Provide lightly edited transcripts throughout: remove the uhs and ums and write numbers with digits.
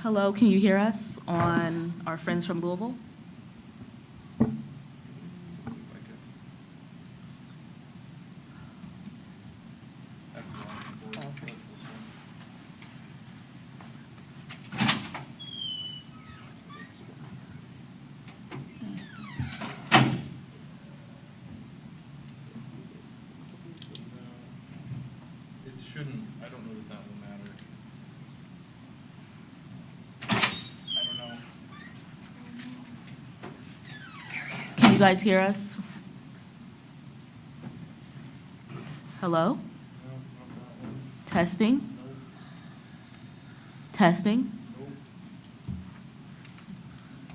Hello, can you hear us on our friends from Louisville? That's the one. That's this one. No, it shouldn't. I don't know that that will matter. I don't know. Can you guys hear us? Hello? No, not that one. Testing? Nope. Testing? Nope.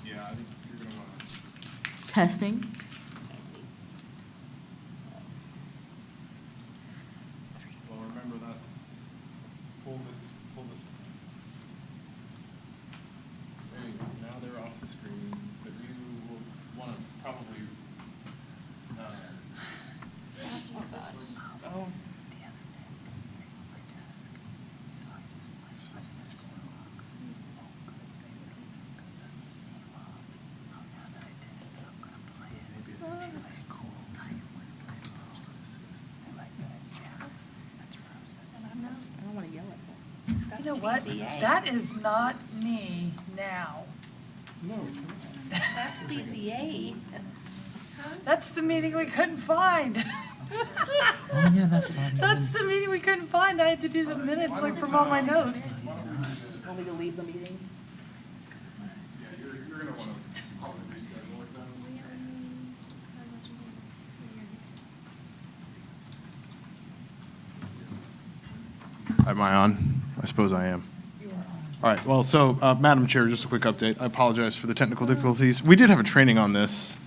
Yeah, I think you're gonna wanna. Testing? Well, remember that's, pull this. There you go, now they're off the screen, but you will wanna probably, Oh. I don't want to yell at them. You know what? That is not me now. That's BZA. That's the meeting we couldn't find. Oh, yeah, that's not That's the meeting we couldn't find. I had to do the minutes like from all my notes. Want me to leave the meeting? yeah, you're gonna wanna probably reschedule it then. Am I on? I suppose I am. All right, well, so, Madam Chair, just a quick update. I apologize for the technical difficulties. We did have a training on this,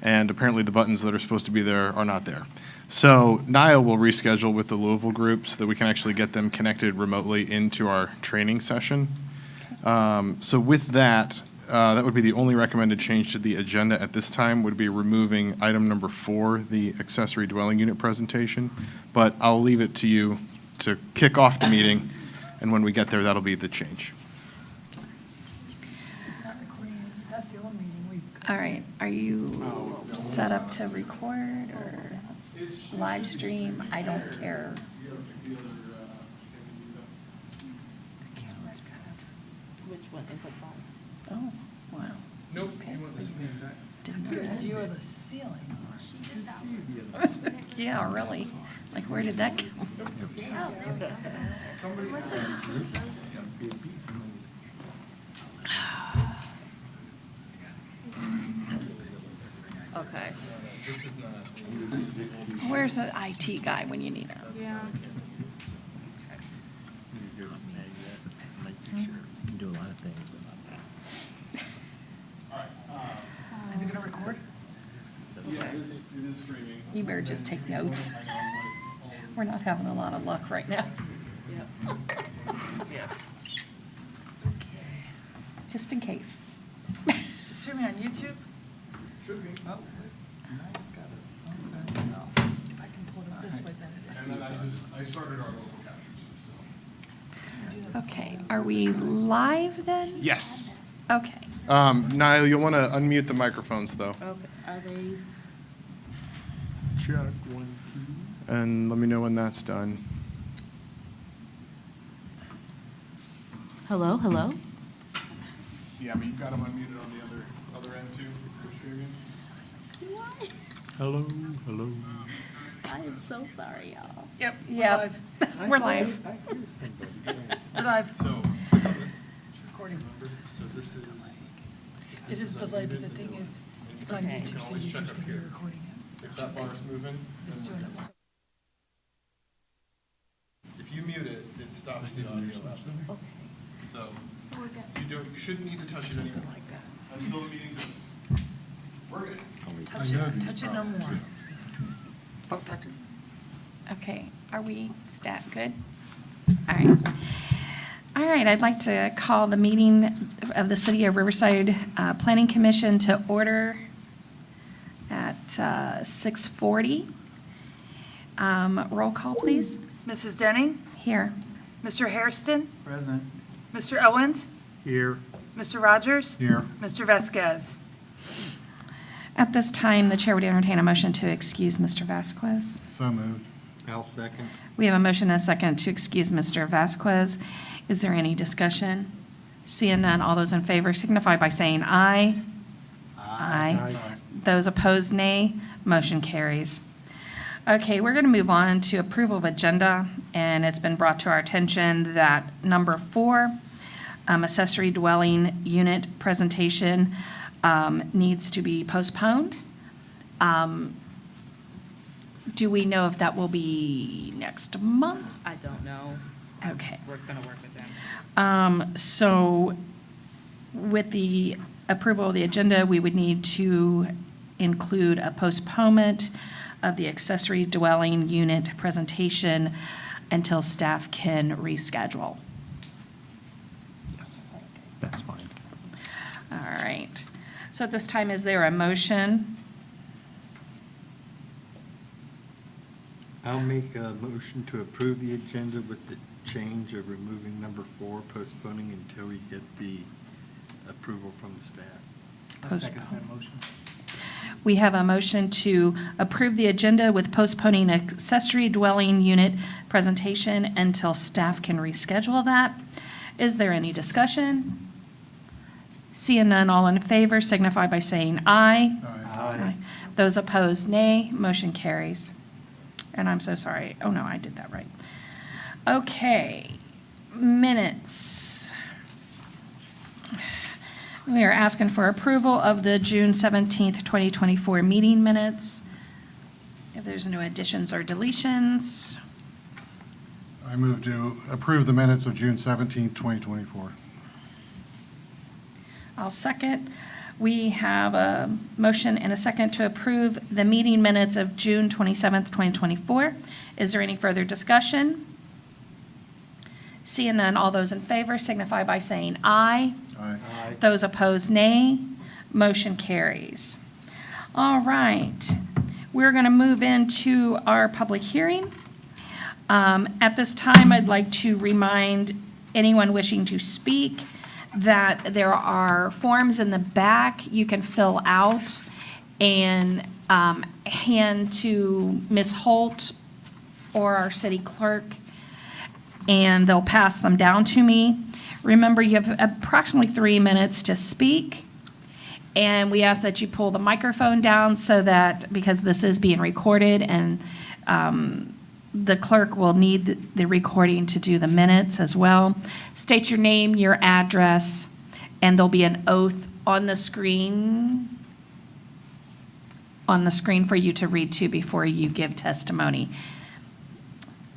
and apparently the buttons that are supposed to be there are not there. So Niall will reschedule with the Louisville group so that we can actually get them connected remotely into our training session. So with that, that would be the only recommended change to the agenda at this time, would be removing item number 4, the accessory dwelling unit presentation. But I'll leave it to you to kick off the meeting, and when we get there, that'll be the change. It's not recording. That's the only meeting we. All right, are you set up to record or live stream? I don't care. Which one, input 5? Oh, wow. Nope, Okay. you want this one? Didn't know Good that. view of the ceiling. Yeah, really? Like, where did that come? Okay. This is not, this is the old. Where's the IT guy when you need him? Yeah. You can do a lot of things, but not that. All right. Is it gonna record? Yeah, it is streaming. You better just take notes. We're not having a lot of luck right now. Yes. Just in case. It's streaming on YouTube? Should be. Oh. If I can pull it up this way, then it is. And then I started our local capture too, so. Okay, are we live then? Yes. Okay. Niall, you'll want to unmute the microphones though, Okay, are they? Check, 1, 2. and let me know when that's done. Hello, hello? Yeah, but you've got them unmuted on the other end too, for streaming. What? Hello, hello. I am so sorry, y'all. Yep, we're Yep. live. We're live. We're live. So, click on this. It's recording. So this is. It is delayed, but the thing is, it's on Okay. YouTube, so Always check YouTube's up gonna be here. recording it. If that bar's moving, It's then doing we're it good. live. If you mute it, it stops the audio out. Okay. So, So we're good. you shouldn't need to touch it anymore Like that. until the meeting's over. We're good. Touch it no more. Okay, are we good? All right. All right, I'd like to call the meeting of the City of Riverside Planning Commission to order at 6:40. Roll call, please. Mrs. Denning? Here. Mr. Hairston? Present. Mr. Owens? Here. Mr. Rogers? Here. Mr. Vasquez? At this time, the chair would entertain a motion to excuse Mr. Vasquez. So moved. I'll second. We have a motion and a second to excuse Mr. Vasquez. Is there any discussion? Seeing none, all those in favor signify by saying aye. Aye. Those opposed, nay. Motion carries. Okay, we're going to move on to approval of agenda, and it's been brought to our attention that number 4, accessory dwelling unit presentation, needs to be postponed. Do we know if that will be next month? I don't know. Okay. We're going to work with them. So with the approval of the agenda, we would need to include a postponement of the accessory dwelling unit presentation until staff can reschedule. That's fine. All right. So at this time, is there a motion? I'll make a motion to approve the agenda with the change of removing number 4, postponing until we get the approval from the staff. I second that motion. We have a motion to approve the agenda with postponing accessory dwelling unit presentation until staff can reschedule that. Is there any discussion? Seeing none, all in favor signify by saying aye. Aye. Those opposed, nay. Motion carries. And I'm so sorry. Oh, no, I did that right. Okay, minutes. We are asking for approval of the June 17th, 2024 meeting minutes. If there's no additions or deletions, I move to approve the minutes of June 17th, 2024. I'll second. We have a motion and a second to approve the meeting minutes of June 27th, 2024. Is there any further discussion? Seeing none, all those in favor signify by saying aye. Aye. Those opposed, nay. Motion carries. All right. We're going to move into our public hearing. At this time, I'd like to remind anyone wishing to speak that there are forms in the back you can fill out and hand to Ms. Holt or our city clerk, and they'll pass them down to me. Remember, you have approximately 3 minutes to speak, and we ask that you pull the microphone down so that, because this is being recorded, and the clerk will need the recording to do the minutes as well. State your name, your address, and there'll be an oath on the screen for you to read to before you give testimony.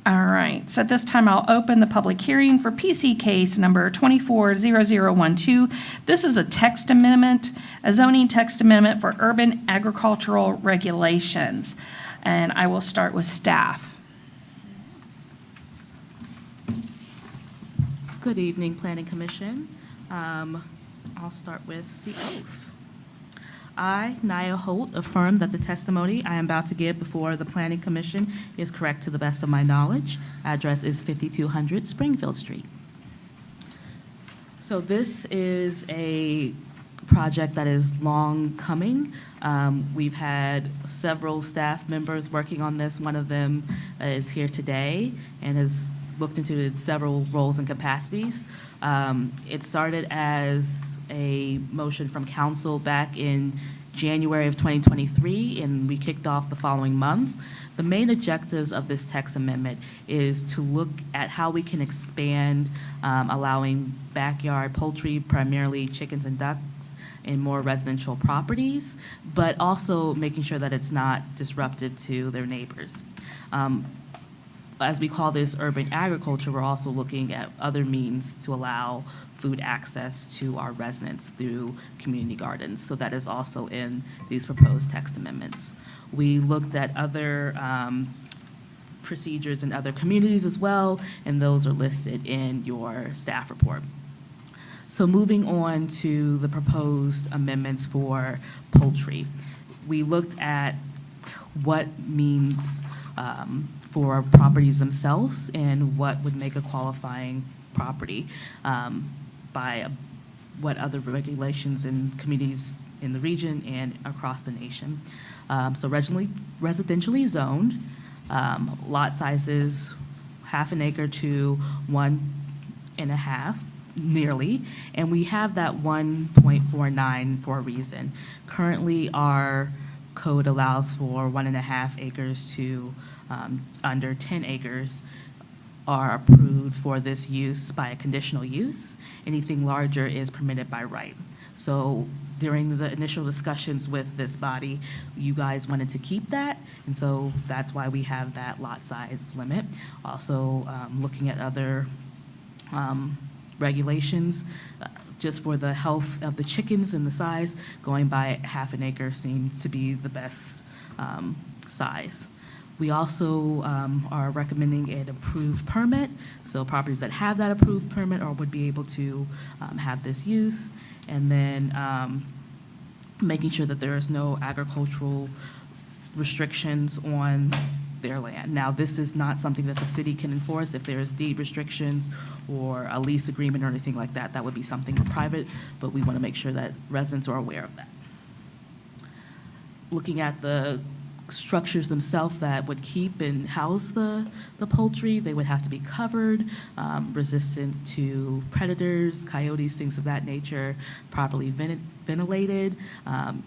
All right, so at this time, I'll open the public hearing for PC case number 240012. This is a text amendment, a zoning text amendment for urban agricultural regulations. And I will start with staff. Good evening, Planning Commission. I'll start with the oath. I, Nia Holt, affirm that the testimony I am about to give before the Planning Commission is correct to the best of my knowledge. Address is 5200 Springfield Street. So this is a project that is long coming. We've had several staff members working on this. One of them is here today and has looked into several roles and capacities. It started as a motion from council back in January of 2023, and we kicked off the following month. The main objectives of this text amendment is to look at how we can expand allowing backyard poultry, primarily chickens and ducks, in more residential properties, but also making sure that it's not disruptive to their neighbors. As we call this urban agriculture, we're also looking at other means to allow food access to our residents through community gardens. So that is also in these proposed text amendments. We looked at other procedures in other communities as well, and those are listed in your staff report. So moving on to the proposed amendments for poultry. We looked at what means for properties themselves and what would make a qualifying property by what other regulations and communities in the region and across the nation. So residentially zoned, lot sizes 1/2 acre to 1.5, nearly, and we have that 1.49 for a reason. Currently, our code allows for 1.5 acres to under 10 acres are approved for this use by a conditional use. Anything larger is permitted by right. So during the initial discussions with this body, you guys wanted to keep that, and so that's why we have that lot size limit. Also, looking at other regulations, just for the health of the chickens and the size, going by 1/2 acre seems to be the best size. We also are recommending an approved permit, so properties that have that approved permit or would be able to have this use. And then making sure that there is no agricultural restrictions on their land. Now, this is not something that the city can enforce. If there's deed restrictions or a lease agreement or anything like that, that would be something private, but we want to make sure that residents are aware of that. Looking at the structures themselves that would keep and house the poultry, they would have to be covered, resistant to predators, coyotes, things of that nature, properly ventilated,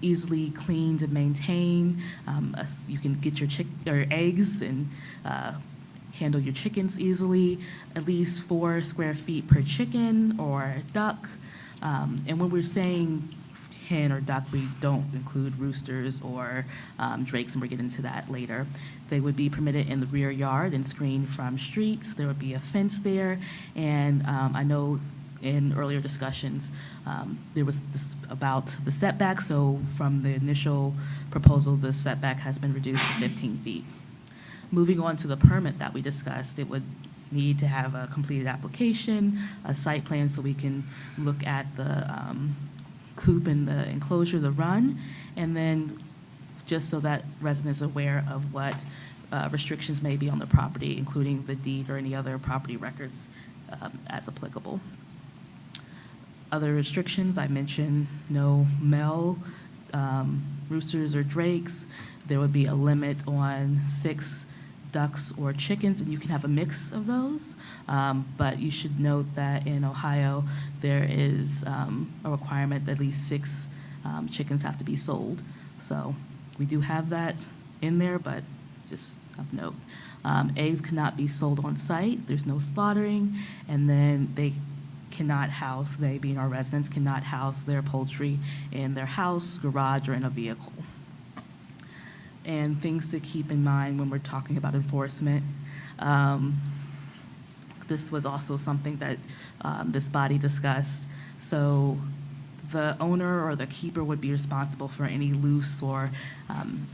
easily cleaned and maintained. You can get your eggs and handle your chickens easily, at least 4 square feet per chicken or duck. And when we're saying hen or duck, we don't include roosters or drakes, and we'll get into that later. They would be permitted in the rear yard and screened from streets. There would be a fence there, and I know in earlier discussions, there was this about the setback, so from the initial proposal, the setback has been reduced to 15 feet. Moving on to the permit that we discussed, it would need to have a completed application, a site plan, so we can look at the coop and the enclosure, the run, and then just so that residents are aware of what restrictions may be on the property, including the deed or any other property records as applicable. Other restrictions, I mentioned no male roosters or drakes. There would be a limit on 6 ducks or chickens, and you can have a mix of those. But you should note that in Ohio, there is a requirement that at least 6 chickens have to be sold. So we do have that in there, but just of note. Eggs cannot be sold on site. There's no slaughtering. And then they being our residents, cannot house their poultry in their house, garage, or in a vehicle. And things to keep in mind when we're talking about enforcement. This was also something that this body discussed. So the owner or the keeper would be responsible for any loose or,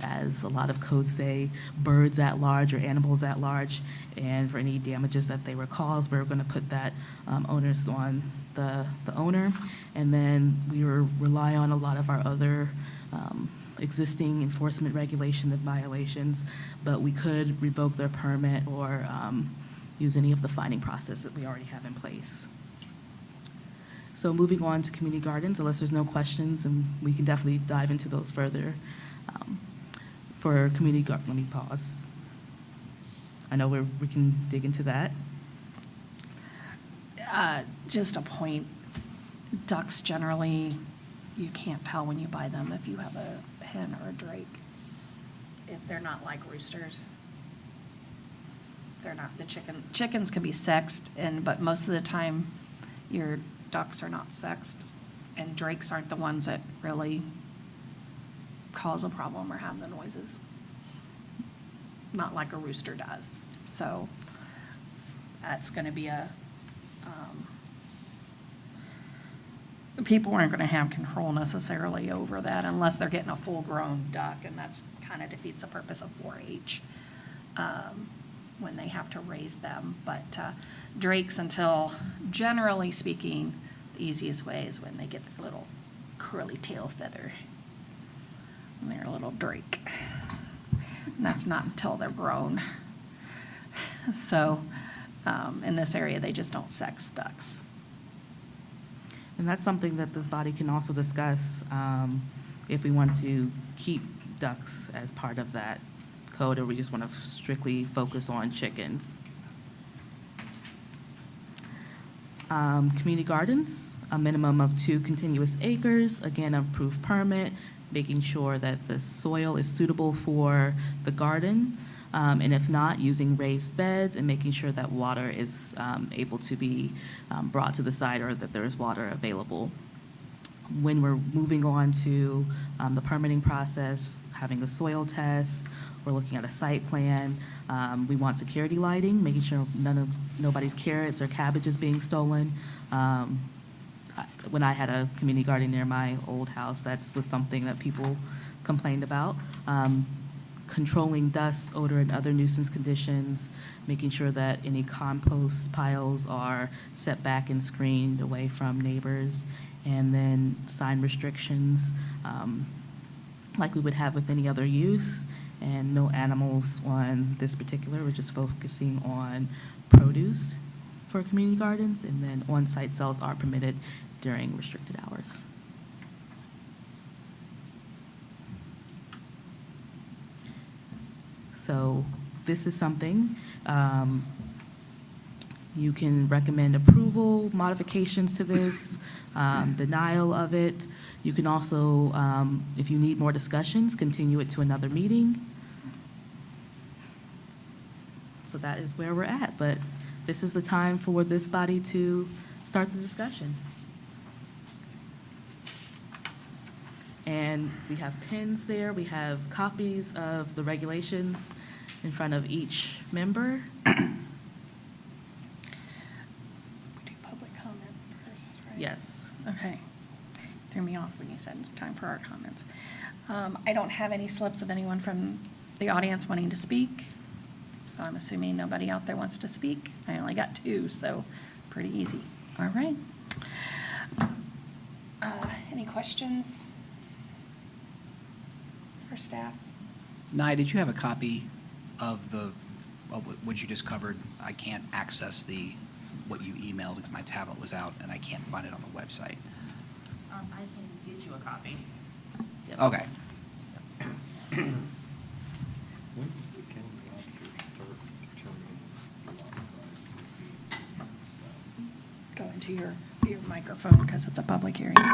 as a lot of codes say, birds at large or animals at large, and for any damages that they were caused, we're going to put that onus on the owner. And then we rely on a lot of our other existing enforcement regulation and violations, but we could revoke their permit or use any of the finding process that we already have in place. So moving on to community gardens, unless there's no questions, and we can definitely dive into those further. For community garden, let me pause. I know we can dig into that. Just a point, ducks generally, you can't tell when you buy them if you have a hen or a drake. They're not like roosters. They're not the chickens can be sexed, but most of the time, your ducks are not sexed, and drakes aren't the ones that really cause a problem or have the noises. Not like a rooster does. So that's going to be people aren't going to have control necessarily over that unless they're getting a full-grown duck, and that's kind of defeats the purpose of 4-H when they have to raise them. But drakes, until generally speaking, the easiest way is when they get their little curly tail feather. And they're a little drake. And that's not until they're grown. So in this area, they just don't sex ducks. And that's something that this body can also discuss if we want to keep ducks as part of that code, or we just want to strictly focus on chickens. Community gardens, a minimum of 2 continuous acres, again, approved permit, making sure that the soil is suitable for the garden, and if not, using raised beds and making sure that water is able to be brought to the site, or that there is water available. When we're moving on to the permitting process, having a soil test, we're looking at a site plan. We want security lighting, making sure nobody's carrots or cabbage is being stolen. When I had a community garden near my old house, that was something that people complained about. Controlling dust, odor, and other nuisance conditions, making sure that any compost piles are set back and screened away from neighbors, and then sign restrictions like we would have with any other use, and no animals on this particular. We're just focusing on produce for community gardens, and then on-site sales are permitted during restricted hours. So this is something you can recommend approval, modifications to this, denial of it. You can also, if you need more discussions, continue it to another meeting. So that is where we're at, but this is the time for this body to start the discussion. And we have pins there, we have copies of the regulations in front of each member. We do public comment first, right? Yes. Okay. Threw me off when you said time for our comments. I don't have any slips of anyone from the audience wanting to speak, so I'm assuming nobody out there wants to speak. I only got 2, so pretty easy. All right. Any questions for staff? Nye, did you have a copy of what you just covered? I can't access what you emailed because my tablet was out and I can't find it on the website. I can get you a copy. Yep. Okay. When does the county auditor start determining the lot size? Go into your microphone because it's a public hearing. Go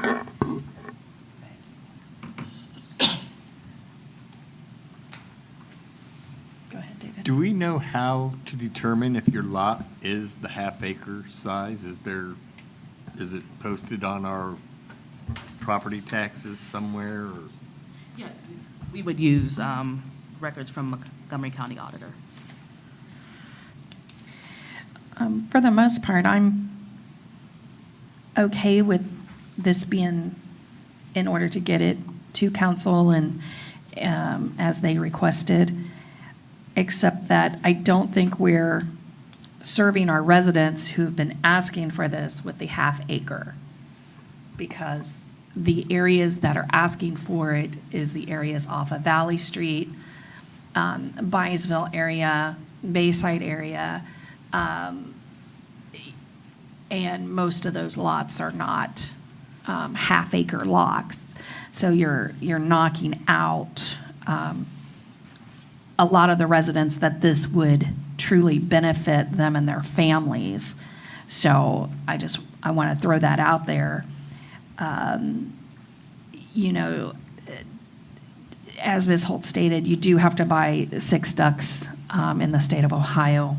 ahead, David. Do we know how to determine if your lot is the half-acre size? Is it posted on our property taxes somewhere, or? Yeah, we would use records from Montgomery County Auditor. For the most part, I'm okay with this being in order to get it to council and as they requested, except that I don't think we're serving our residents who've been asking for this with the half acre, because the areas that are asking for it is the areas off of Valley Street, Byesville area, Bayside area, and most of those lots are not half-acre lots. So you're knocking out a lot of the residents that this would truly benefit them and their families. So I want to throw that out there. You know, as Ms. Holt stated, you do have to buy 6 ducks in the state of Ohio.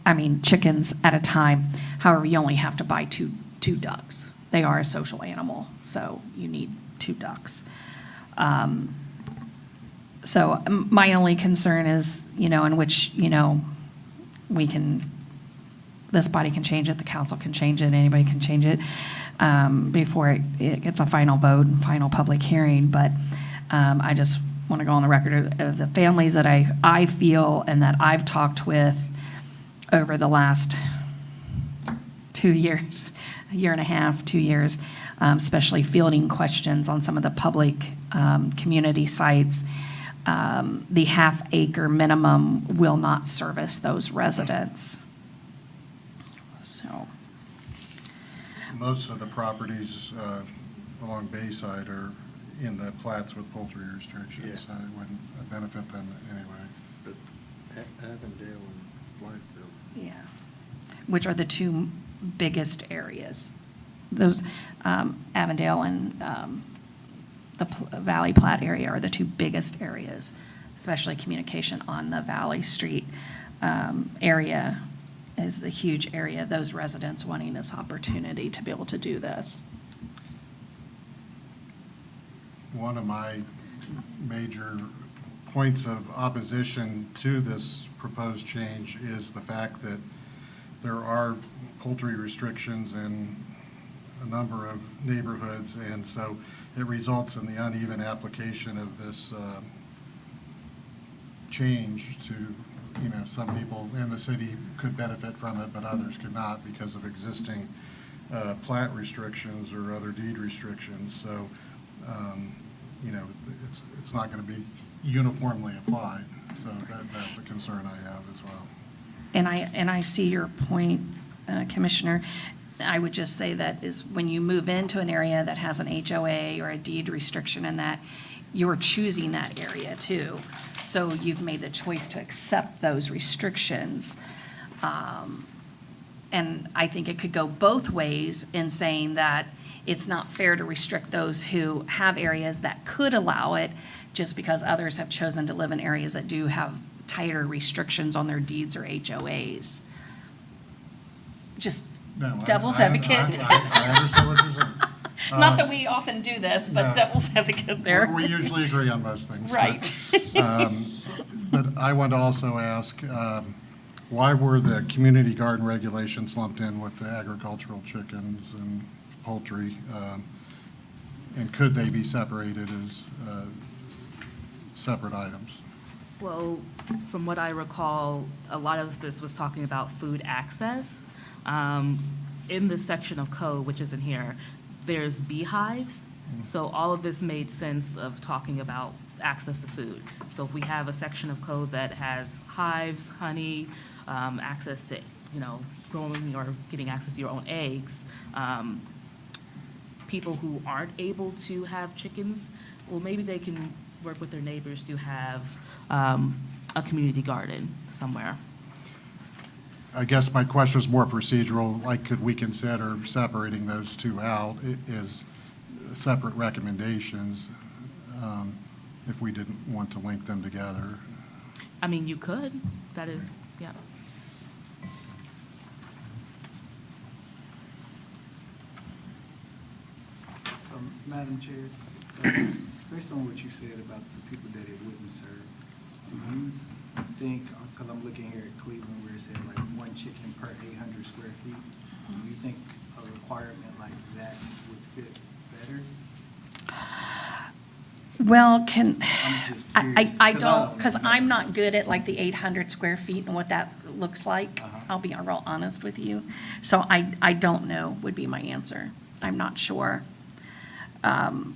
I mean, chickens at a time. However, you only have to buy two ducks. They are a social animal, so you need 2 ducks. So my only concern is, in which, this body can change it, the council can change it, anybody can change it before it gets a final vote and final public hearing. But I just want to go on the record of the families that I feel and that I've talked with over the last 2 years, a year and a half, 2 years, especially fielding questions on some of the public community sites. The half-acre minimum will not service those residents. So, most of the properties along Bayside are in the plats with poultry restrictions, so it wouldn't benefit them anyway. But Avondale and Blytheville. Yeah. Which are the two biggest areas. Those, Avondale and the Valley Platte area are the two biggest areas, especially communication on the Valley Street area is a huge area, those residents wanting this opportunity to be able to do this. One of my major points of opposition to this proposed change is the fact that there are poultry restrictions in a number of neighborhoods, and so it results in the uneven application of this change to, some people in the city could benefit from it, but others could not because of existing plat restrictions or other deed restrictions. So, it's not going to be uniformly applied. So that's a concern I have as well. And I see your point, Commissioner. I would just say that is when you move into an area that has an HOA or a deed restriction in that, you're choosing that area too. So you've made the choice to accept those restrictions. And I think it could go both ways in saying that it's not fair to restrict those who have areas that could allow it just because others have chosen to live in areas that do have tighter restrictions on their deeds or HOAs. Just No, devil's I advocate. I understand what you're saying. Not that we often do this, but no. devil's advocate there. We usually agree on most things. Right. But I want to also ask, why were the community garden regulations lumped in with the agricultural chickens and poultry? And could they be separated as separate items? Well, from what I recall, a lot of this was talking about food access. In this section of code, which isn't here, there's beehives. So all of this made sense of talking about access to food. So if we have a section of code that has hives, honey, access to, growing or getting access to your own eggs, people who aren't able to have chickens, well, maybe they can work with their neighbors to have a community garden somewhere. I guess my question is more procedural, like could we consider separating those two out as separate recommendations if we didn't want to link them together? I mean, you could, that is, yeah. So, Madam Chair, based on what you said about the people that it wouldn't serve, do you think, because I'm looking here at Cleveland where it said like one chicken per 800 square feet, do you think a requirement like that would fit better? Well, I'm just I curious, don't, because know. I'm not good at like the 800 square feet and what that looks like. Uh-huh. I'll be real honest with you. So I don't know would be my answer. I'm not sure. I'm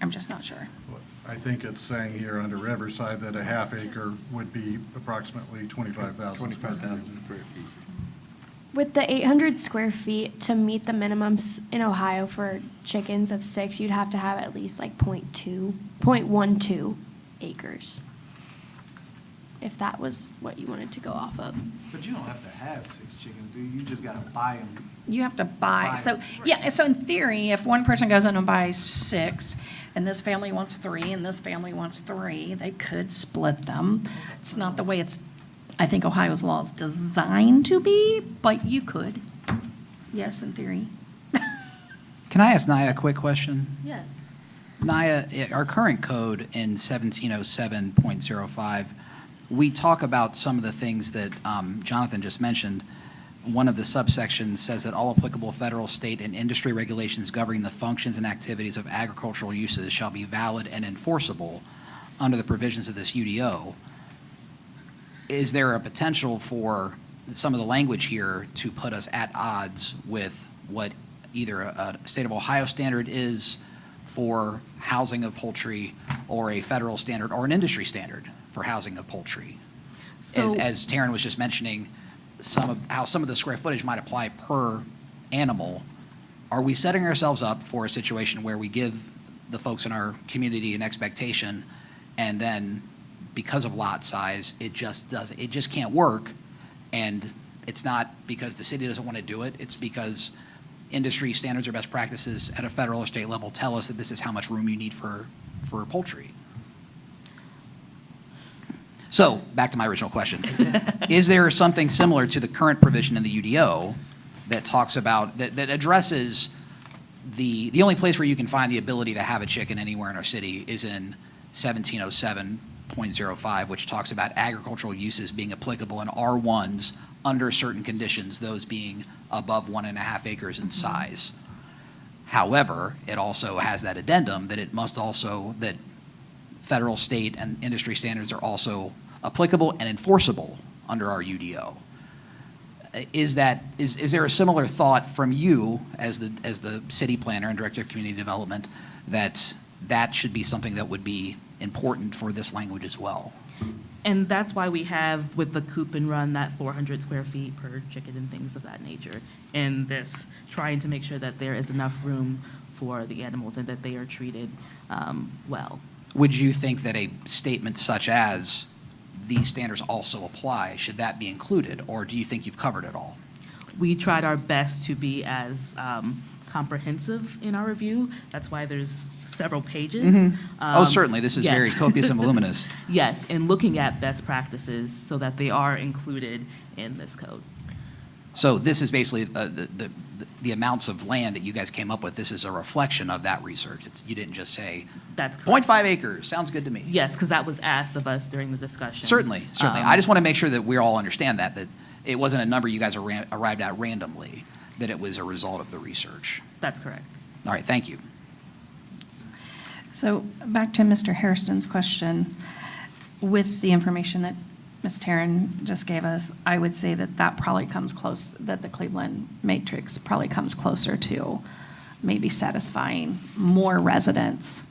just not sure. I think it's saying here under Riverside that a half acre would be approximately 25,000. 25,000 square feet. With the 800 square feet, to meet the minimums in Ohio for chickens of 6, you'd have to have at least like 0.12 acres, if that was what you wanted to go off of. But you don't have to have 6 chickens, do you? You just got to buy them. You have to buy, Buy. so, yeah, so in theory, if one person goes in and buys 6, and this family wants 3, and this family wants 3, they could split them. It's not the way I think Ohio's law is designed to be, but you could. Yes, in theory. Can I ask Naya a quick question? Yes. Naya, our current code in 1707.05, we talk about some of the things that Jonathan just mentioned. One of the subsections says that all applicable federal, state, and industry regulations governing the functions and activities of agricultural uses shall be valid and enforceable under the provisions of this UDO. Is there a potential for some of the language here to put us at odds with what either a state of Ohio standard is for housing of poultry or a federal standard or an industry standard for housing of poultry? So- As Taryn was just mentioning, some of the square footage might apply per animal, are we setting ourselves up for a situation where we give the folks in our community an expectation, and then because of lot size, it just can't work, and it's not because the city doesn't want to do it, it's because industry standards or best practices at a federal or state level tell us that this is how much room you need for poultry? So, back to my original question. Is there something similar to the current provision in the UDO that talks about, that addresses the only place where you can find the ability to have a chicken anywhere in our city is in 1707.05, which talks about agricultural uses being applicable in R1s under certain conditions, those being above 1.5 acres in size. However, it also has that addendum that it must also, that federal, state, and industry standards are also applicable and enforceable under our UDO. Is there a similar thought from you as the city planner and director of community development that should be something that would be important for this language as well? And that's why we have with the coop and run that 400 square feet per chicken and things of that nature. And this, trying to make sure that there is enough room for the animals and that they are treated well. Would you think that a statement such as these standards also apply, should that be included, or do you think you've covered it all? We tried our best to be as comprehensive in our review. That's why there's several pages. Oh, certainly, this is yes. very copious and voluminous. Yes, and looking at best practices so that they are included in this code. So this is basically the amounts of land that you guys came up with, this is a reflection of that research. You didn't just say, That's correct. 0.5 acres, sounds good to me. Yes, because that was asked of us during the discussion. Certainly. I just want to make sure that we all understand that it wasn't a number you guys arrived at randomly, that it was a result of the research. That's correct. All right, thank you. So back to Mr. Hairston's question, with the information that Ms. Taryn just gave us, I would say that probably comes close, that the Cleveland matrix probably comes closer to maybe satisfying more residents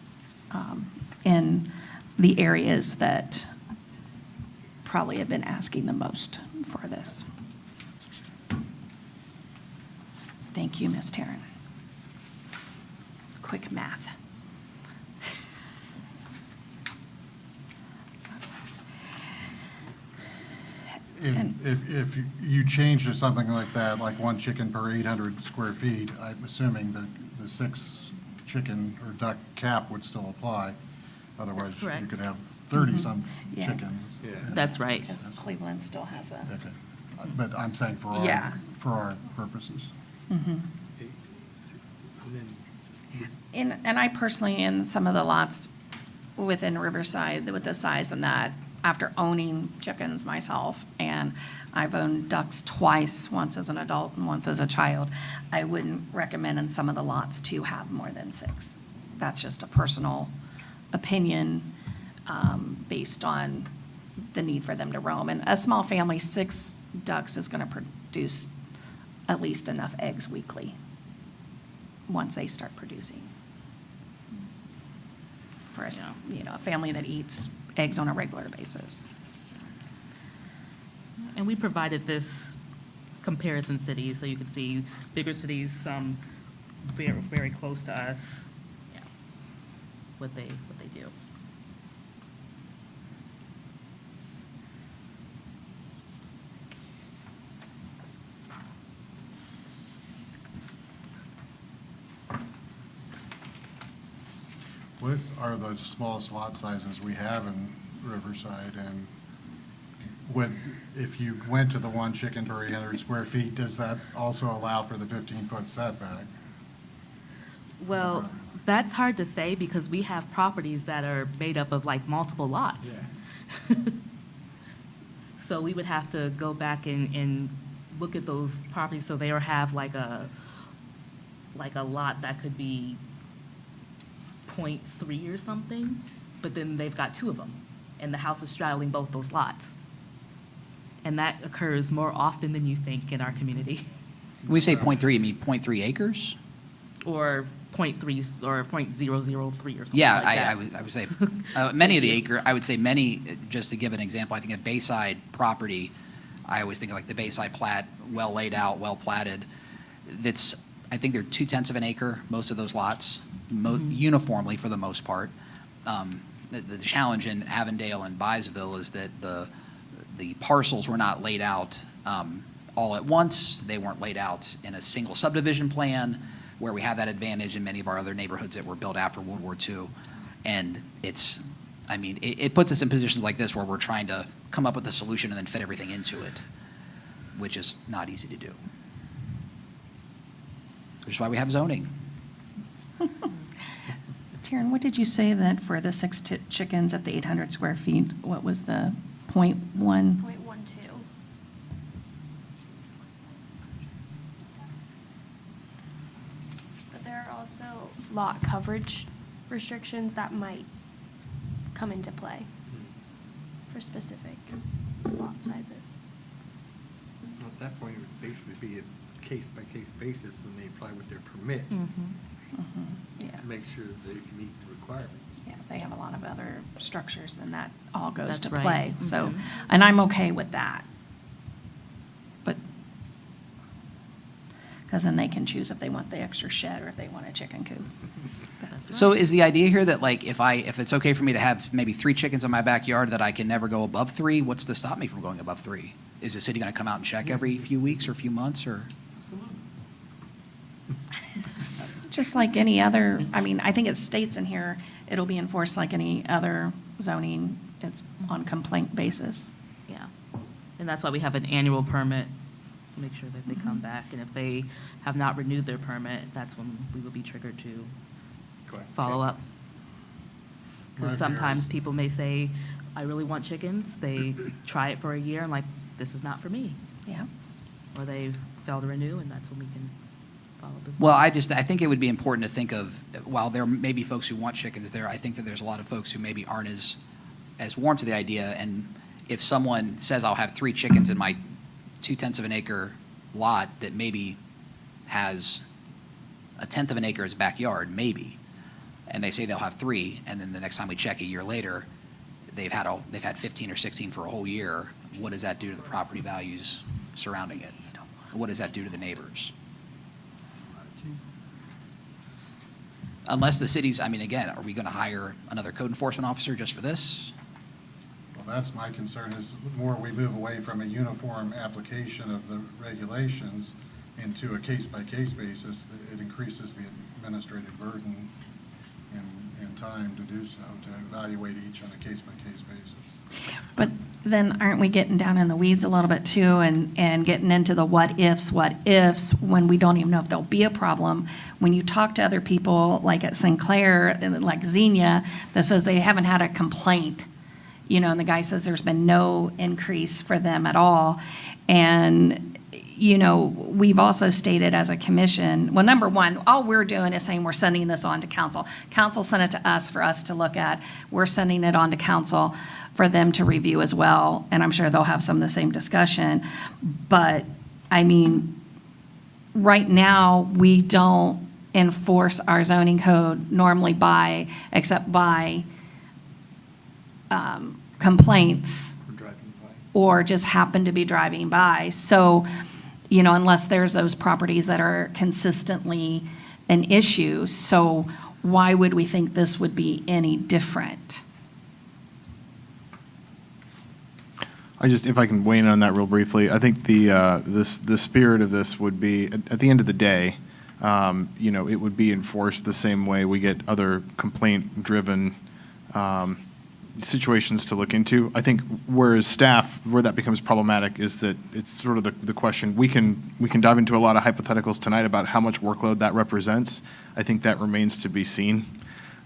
in the areas that probably have been asking the most for this. Thank you, Ms. Taryn. Quick math. If you change to something like that, like one chicken per 800 square feet, I'm assuming that the 6 chicken or duck cap would still apply. Otherwise, you correct. could have 30-some Yeah. chickens. That's right. Because Cleveland still has a. Okay. But I'm saying Yeah. for our purposes. And I personally, in some of the lots within Riverside, with the size and that, after owning chickens myself, and I've owned ducks twice, once as an adult and once as a child, I wouldn't recommend in some of the lots to have more than 6. That's just a personal opinion based on the need for them to roam. And a small family, 6 ducks is going to produce at least enough eggs weekly once they start producing. For a family that eats eggs on a regular basis. And we provided this comparison cities, so you can see bigger cities, some very, very close to us, yeah, what they do. What are the smallest lot sizes we have in Riverside? And if you went to the one chicken per 800 square feet, does that also allow for the 15-foot setback? Well, that's hard to say because we have properties that are made up of like multiple lots. So we would have to go back and look at those properties, so they have like a lot that could be 0.3 or something, but then they've got 2 of them, and the house is straddling both those lots. And that occurs more often than you think in our community. When we say 0.3, you mean 0.3 acres? Or 0.3 or 0.003 or something Yeah, like that. I would say, many of the acre, I would say many, just to give an example, I think a Bayside property, I always think of like the Bayside plat, well laid out, well platted. that's, I think they're 2/10 of an acre, most of those lots, uniformly for the most part. The challenge in Avondale and Byesville is that the parcels were not laid out all at once. They weren't laid out in a single subdivision plan, where we have that advantage in many of our other neighborhoods that were built after World War II. And it puts us in positions like this where we're trying to come up with a solution and then fit everything into it, which is not easy to do. Which is why we have zoning. Taryn, what did you say that for the 6 chickens at the 800 square feet, what was the .1? 0.12. But there are also lot coverage restrictions that might come into play for specific lot sizes. Well, at that point, it would basically be a case-by-case basis when they apply with their permit, Yeah. to make sure they can meet the requirements. Yeah, they have a lot of other structures, and that all goes That's to right. play. So, Mhm. and I'm okay with that. But, because then they can choose if they want the extra shed or if they want a chicken coop. That's So is the idea here that, like, if it's okay for me to have maybe 3 chickens in my backyard, that I can never go above 3? What's to stop me from going above 3? Is the city going to come out and check every few weeks or few months, or? just like any other, I mean, I think it states in here, it'll be enforced like any other zoning. It's on complaint basis. Yeah. And that's why we have an annual permit, to make sure that they come back. And if they have not renewed their permit, that's when we will be triggered to follow up. My Because fear sometimes is- people may say, I really want chickens. They try it for a year and like, this is not for me. Yeah. Or they fail to renew, and that's when we can follow up as Well, I think it would be important to think of, while there may be folks who want chickens there, I think that there's a lot of folks who maybe aren't as warm to the idea. And if someone says, I'll have 3 chickens in my 2/10 of an acre lot that maybe has 1/10 of an acre as backyard, maybe, and they say they'll have 3, and then the next time we check a year later, they've had 15 or 16 for a whole year, what does that do to the property values surrounding it? What does that do to the neighbors? Unless the city's, again, are we going to hire another code enforcement officer just for this? Well, that's my concern, is the more we move away from a uniform application of the regulations into a case-by-case basis, it increases the administrative burden and time to do so, to evaluate each on a case-by-case basis. But then aren't we getting down in the weeds a little bit too, and getting into the what ifs, when we don't even know if there'll be a problem? When you talk to other people, like at Sinclair, and like Xenia, that says they haven't had a complaint, and the guy says there's been no increase for them at all. And, we've also stated as a commission, well, number one, all we're doing is saying we're sending this on to council. Council sent it to us for us to look at. We're sending it on to council for them to review as well, and I'm sure they'll have some of the same discussion. But, right now, we don't enforce our zoning code normally except by complaints We're driving by. or just happen to be driving by. So, unless there's those properties that are consistently an issue. So why would we think this would be any different? If I can weigh in on that real briefly, I think the spirit of this would be, at the end of the day, it would be enforced the same way we get other complaint-driven situations to look into. I think where that becomes problematic is that it's sort of the question, we can dive into a lot of hypotheticals tonight about how much workload that represents. I think that remains to be seen.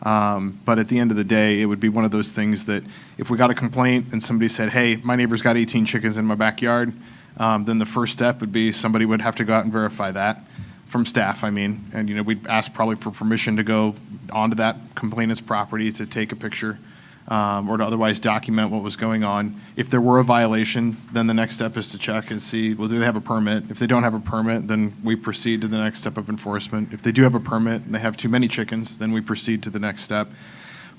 But at the end of the day, it would be one of those things that if we got a complaint and somebody said, hey, my neighbor's got 18 chickens in my backyard, then the first step would be somebody would have to go out and verify that from staff, and, we'd ask probably for permission to go onto that complainant's property to take a picture, or to otherwise document what was going on. If there were a violation, then the next step is to check and see, well, do they have a permit? If they don't have a permit, then we proceed to the next step of enforcement. If they do have a permit and they have too many chickens, then we proceed to the next step.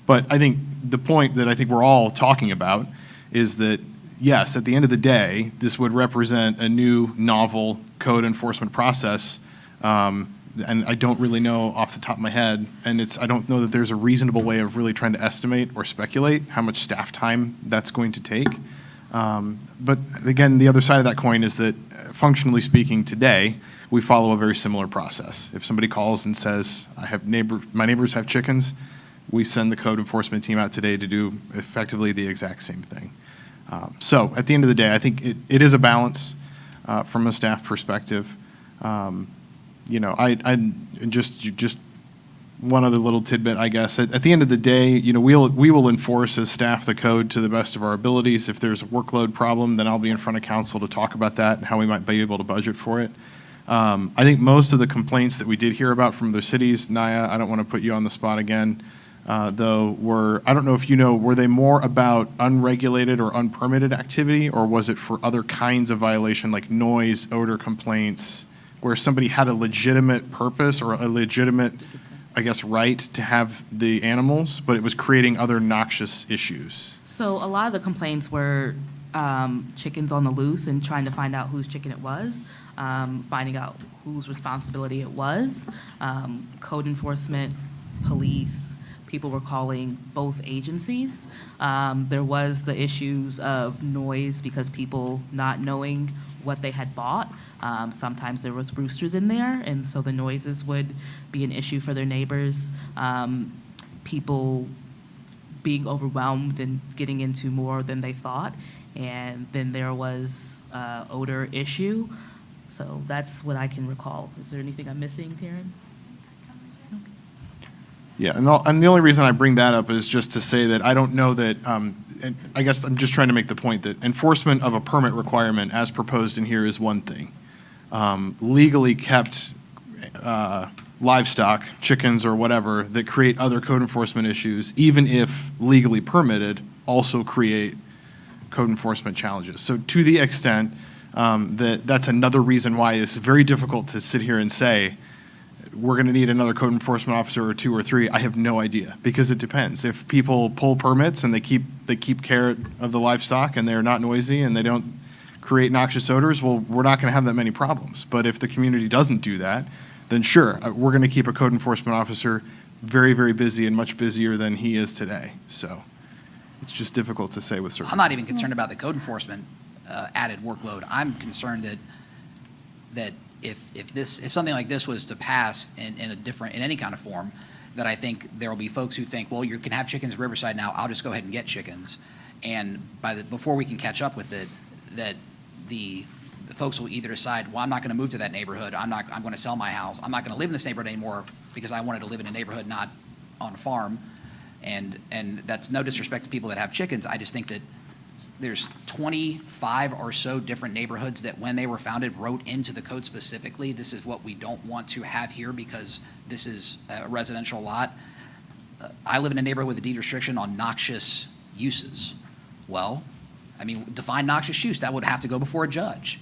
But I think the point that I think we're all talking about is that, yes, at the end of the day, this would represent a new novel code enforcement process And I don't really know off the top of my head, and I don't know that there's a reasonable way of really trying to estimate or speculate how much staff time that's going to take. But again, the other side of that coin is that functionally speaking today, we follow a very similar process. If somebody calls and says, my neighbors have chickens, we send the code enforcement team out today to do effectively the exact same thing. So at the end of the day, I think it is a balance from a staff perspective. I just one other little tidbit, I guess. At the end of the day, we will enforce as staff the code to the best of our abilities. If there's a workload problem, then I'll be in front of council to talk about that and how we might be able to budget for it. I think most of the complaints that we did hear about from the cities, Naya, I don't want to put you on the spot again, though, I don't know if you know, were they more about unregulated or unpermitted activity, or was it for other kinds of violation like noise, odor complaints, where somebody had a legitimate purpose or a legitimate, I guess, right to have the animals, but it was creating other noxious issues? So a lot of the complaints were chickens on the loose and trying to find out whose chicken it was, finding out whose responsibility it was. Code enforcement, police, people were calling both agencies. There was the issues of noise because people not knowing what they had bought. Sometimes there was roosters in there, and so the noises would be an issue for their neighbors. People being overwhelmed and getting into more than they thought. And then there was odor issue. So that's what I can recall. Is there anything I'm missing, Karen? Yeah, and the only reason I bring that up is just to say that I don't know that, and I guess I'm just trying to make the point that enforcement of a permit requirement as proposed in here is one thing. Legally kept livestock, chickens or whatever, that create other code enforcement issues, even if legally permitted, also create code enforcement challenges. So to the extent that's another reason why it's very difficult to sit here and say, we're going to need another code enforcement officer or 2 or 3. I have no idea, because it depends. If people pull permits and they keep care of the livestock and they're not noisy and they don't create noxious odors, well, we're not going to have that many problems. But if the community doesn't do that, then sure, we're going to keep a code enforcement officer very, very busy and much busier than he is today. So it's just difficult to say with certainty. I'm not even concerned about the code enforcement added workload. I'm concerned that if something like this was to pass in any kind of form, that I think there will be folks who think, well, you can have chickens at Riverside now, I'll just go ahead and get chickens. And before we can catch up with it, that the folks will either decide, well, I'm not going to move to that neighborhood, I'm going to sell my house, I'm not going to live in this neighborhood anymore because I wanted to live in a neighborhood, not on a farm. And that's no disrespect to people that have chickens. I just think that there's 25 or so different neighborhoods that when they were founded wrote into the code specifically, this is what we don't want to have here because this is a residential lot. I live in a neighborhood with a deed restriction on noxious uses. Well, I mean, define noxious use, that would have to go before a judge.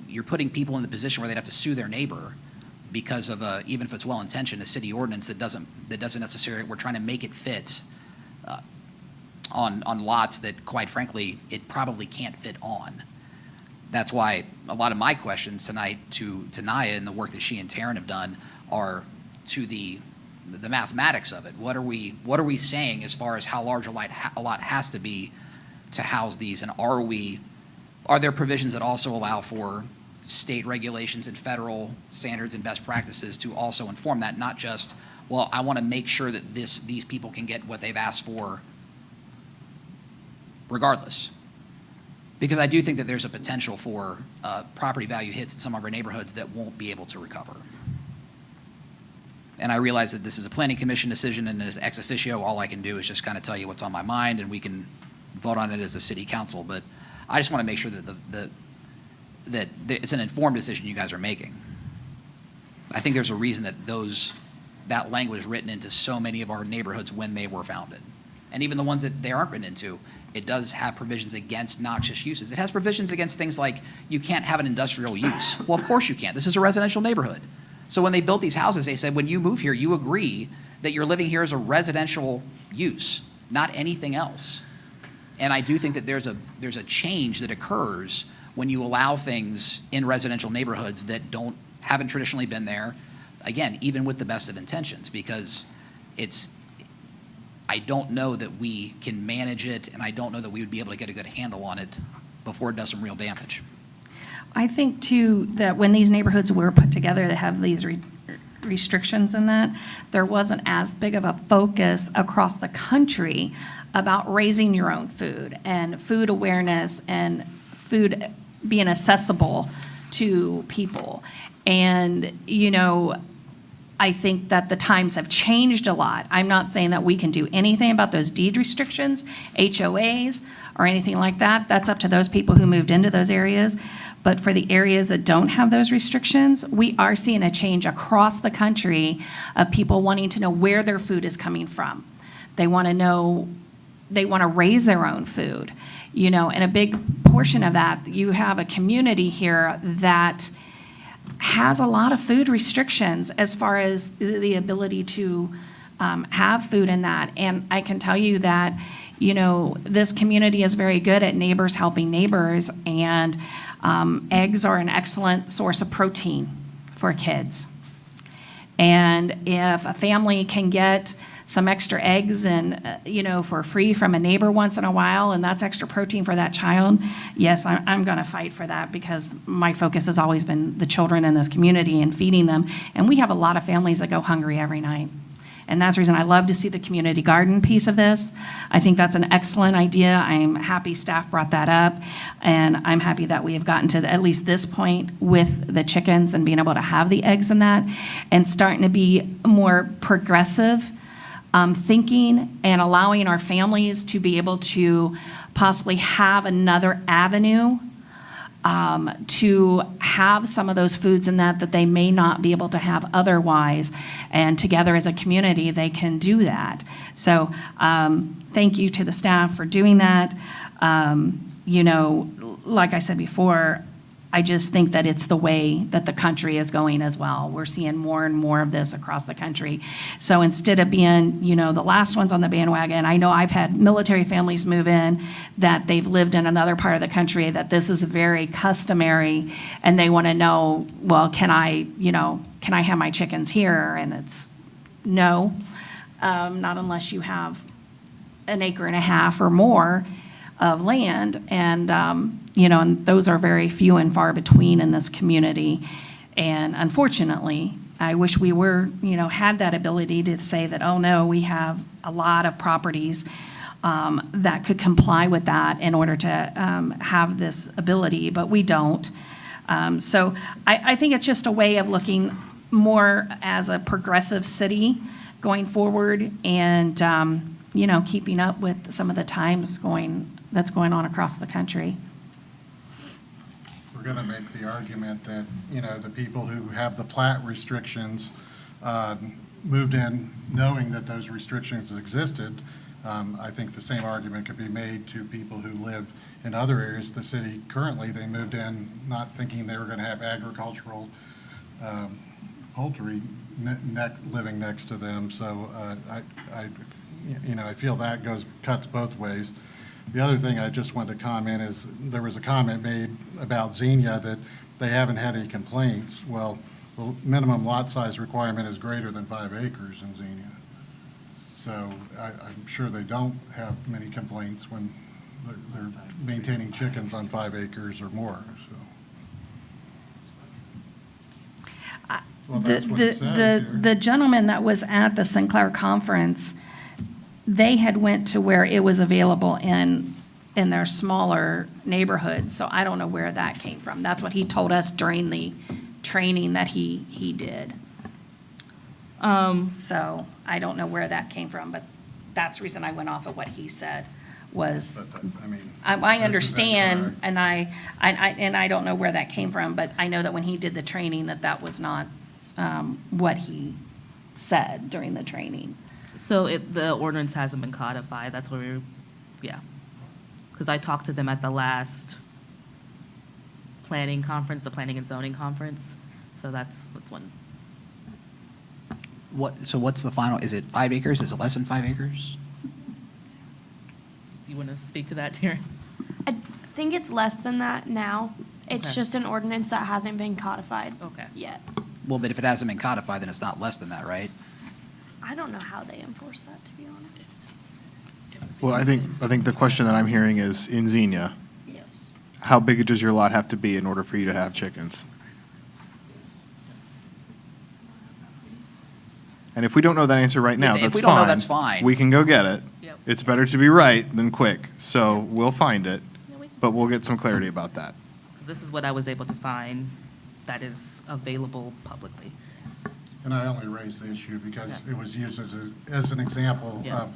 You're putting people in the position where they'd have to sue their neighbor because of even if it's well-intentioned, a city ordinance that doesn't necessarily, we're trying to make it fit on lots that, quite frankly, it probably can't fit on. That's why a lot of my questions tonight to Naya and the work that she and Taryn have done are to the mathematics of it. What are we saying as far as how large a lot has to be to house these, and are there provisions that also allow for state regulations and federal standards and best practices to also inform that, not just, well, I want to make sure that these people can get what they've asked for regardless. Because I do think that there's a potential for property value hits in some of our neighborhoods that won't be able to recover. And I realize that this is a planning commission decision, and as ex officio, all I can do is just kind of tell you what's on my mind, and we can vote on it as a city council. But I just want to make sure that that it's an informed decision you guys are making. I think there's a reason that that language is written into so many of our neighborhoods when they were founded. And even the ones that they aren't written into, it does have provisions against noxious uses. It has provisions against things like you can't have an industrial use. Well, of course you can't. This is a residential neighborhood. So when they built these houses, they said, when you move here, you agree that you're living here as a residential use, not anything else. And I do think that there's a change that occurs when you allow things in residential neighborhoods that don't haven't traditionally been there, again, even with the best of intentions, because I don't know that we can manage it, and I don't know that we would be able to get a good handle on it before it does some real damage. I think too, that when these neighborhoods were put together that have these restrictions in that, there wasn't as big of a focus across the country about raising your own food and food awareness and food being accessible to people. And, I think that the times have changed a lot. I'm not saying that we can do anything about those deed restrictions, HOAs, or anything like that. That's up to those people who moved into those areas. But for the areas that don't have those restrictions, we are seeing a change across the country of people wanting to know where their food is coming from. They want to raise their own food, and a big portion of that, you have a community here that has a lot of food restrictions as far as the ability to have food in that. And I can tell you that, this community is very good at neighbors helping neighbors, and eggs are an excellent source of protein for kids. And if a family can get some extra eggs and, for free from a neighbor once in a while, and that's extra protein for that child, yes, I'm going to fight for that, because my focus has always been the children in this community and feeding them. And we have a lot of families that go hungry every night. And that's the reason I love to see the community garden piece of this. I think that's an excellent idea. I'm happy staff brought that up, and I'm happy that we have gotten to at least this point with the chickens and being able to have the eggs in that, and starting to be more progressive thinking and allowing our families to be able to possibly have another avenue to have some of those foods in that they may not be able to have otherwise. And together as a community, they can do that. So thank you to the staff for doing that. Like I said before, I just think that it's the way that the country is going as well. We're seeing more and more of this across the country. So instead of being, the last ones on the bandwagon, I know I've had military families move in that they've lived in another part of the country that this is very customary, and they want to know, well, can I have my chickens here? And it's no, not unless you have an acre and a half or more of land, and and those are very few and far between in this community. And unfortunately, I wish we had that ability to say that, oh no, we have a lot of properties that could comply with that in order to have this ability, but we don't. So I think it's just a way of looking more as a progressive city going forward, and keeping up with some of the times that's going on across the country. We're going to make the argument that, the people who have the plat restrictions moved in knowing that those restrictions existed. I think the same argument could be made to people who live in other areas of the city. Currently, they moved in not thinking they were going to have agricultural poultry living next to them. So I feel that cuts both ways. The other thing I just wanted to comment is there was a comment made about Xenia that they haven't had any complaints. Well, the minimum lot size requirement is greater than 5 acres in Xenia. So I'm sure they don't have many complaints when they're maintaining chickens on 5 acres or more. So. Well, that's what it says here. The gentleman that was at the Sinclair conference, they had went to where it was available in their smaller neighborhoods. So I don't know where that came from. That's what he told us during the training that he did. So I don't know where that came from, but that's the reason I went off of what he said was. But, I mean, I this understand, is incorrect. and I don't know where that came from, but I know that when he did the training, that was not what he said during the training. So the ordinance hasn't been codified, that's where because I talked to them at the last planning conference, the planning and zoning conference, so that's one. So what's the final, is it 5 acres? Is it less than 5 acres? You want to speak to that, Taryn? I think it's less than that now. It's Okay. just an ordinance that hasn't been codified Okay. yet. Well, but if it hasn't been codified, then it's not less than that, right? I don't know how they enforce that, to be honest. Well, I think the question that I'm hearing is, in Xenia, Yes. how big does your lot have to be in order for you to have chickens? And if we don't know that answer right now, If that's fine. we don't know, that's fine. We can go get it. Yep. It's better to be right than quick, so we'll find it, Yeah, we can- but we'll get some clarity about that. 'Cause this is what I was able to find that is available publicly. And I only raised the issue because Yeah. it was used as an example Yeah. of,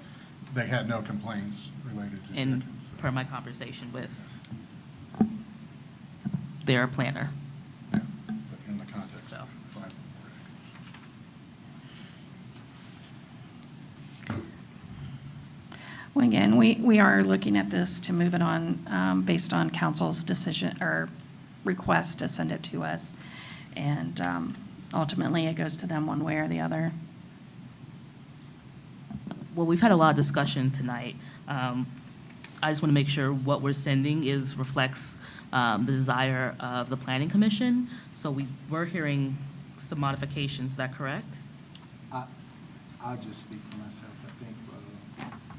they had no complaints related to And chickens. per my conversation with their planner. Yeah, but in the context So. of 5 Well, again, we are looking at this to move it on based on council's decision or request to send it to us. And ultimately, it goes to them one way or the other. Well, we've had a lot of discussion tonight. I just want to make sure what we're sending reflects the desire of the planning commission. So we're hearing some modifications, is that correct? I'll just speak for myself. I think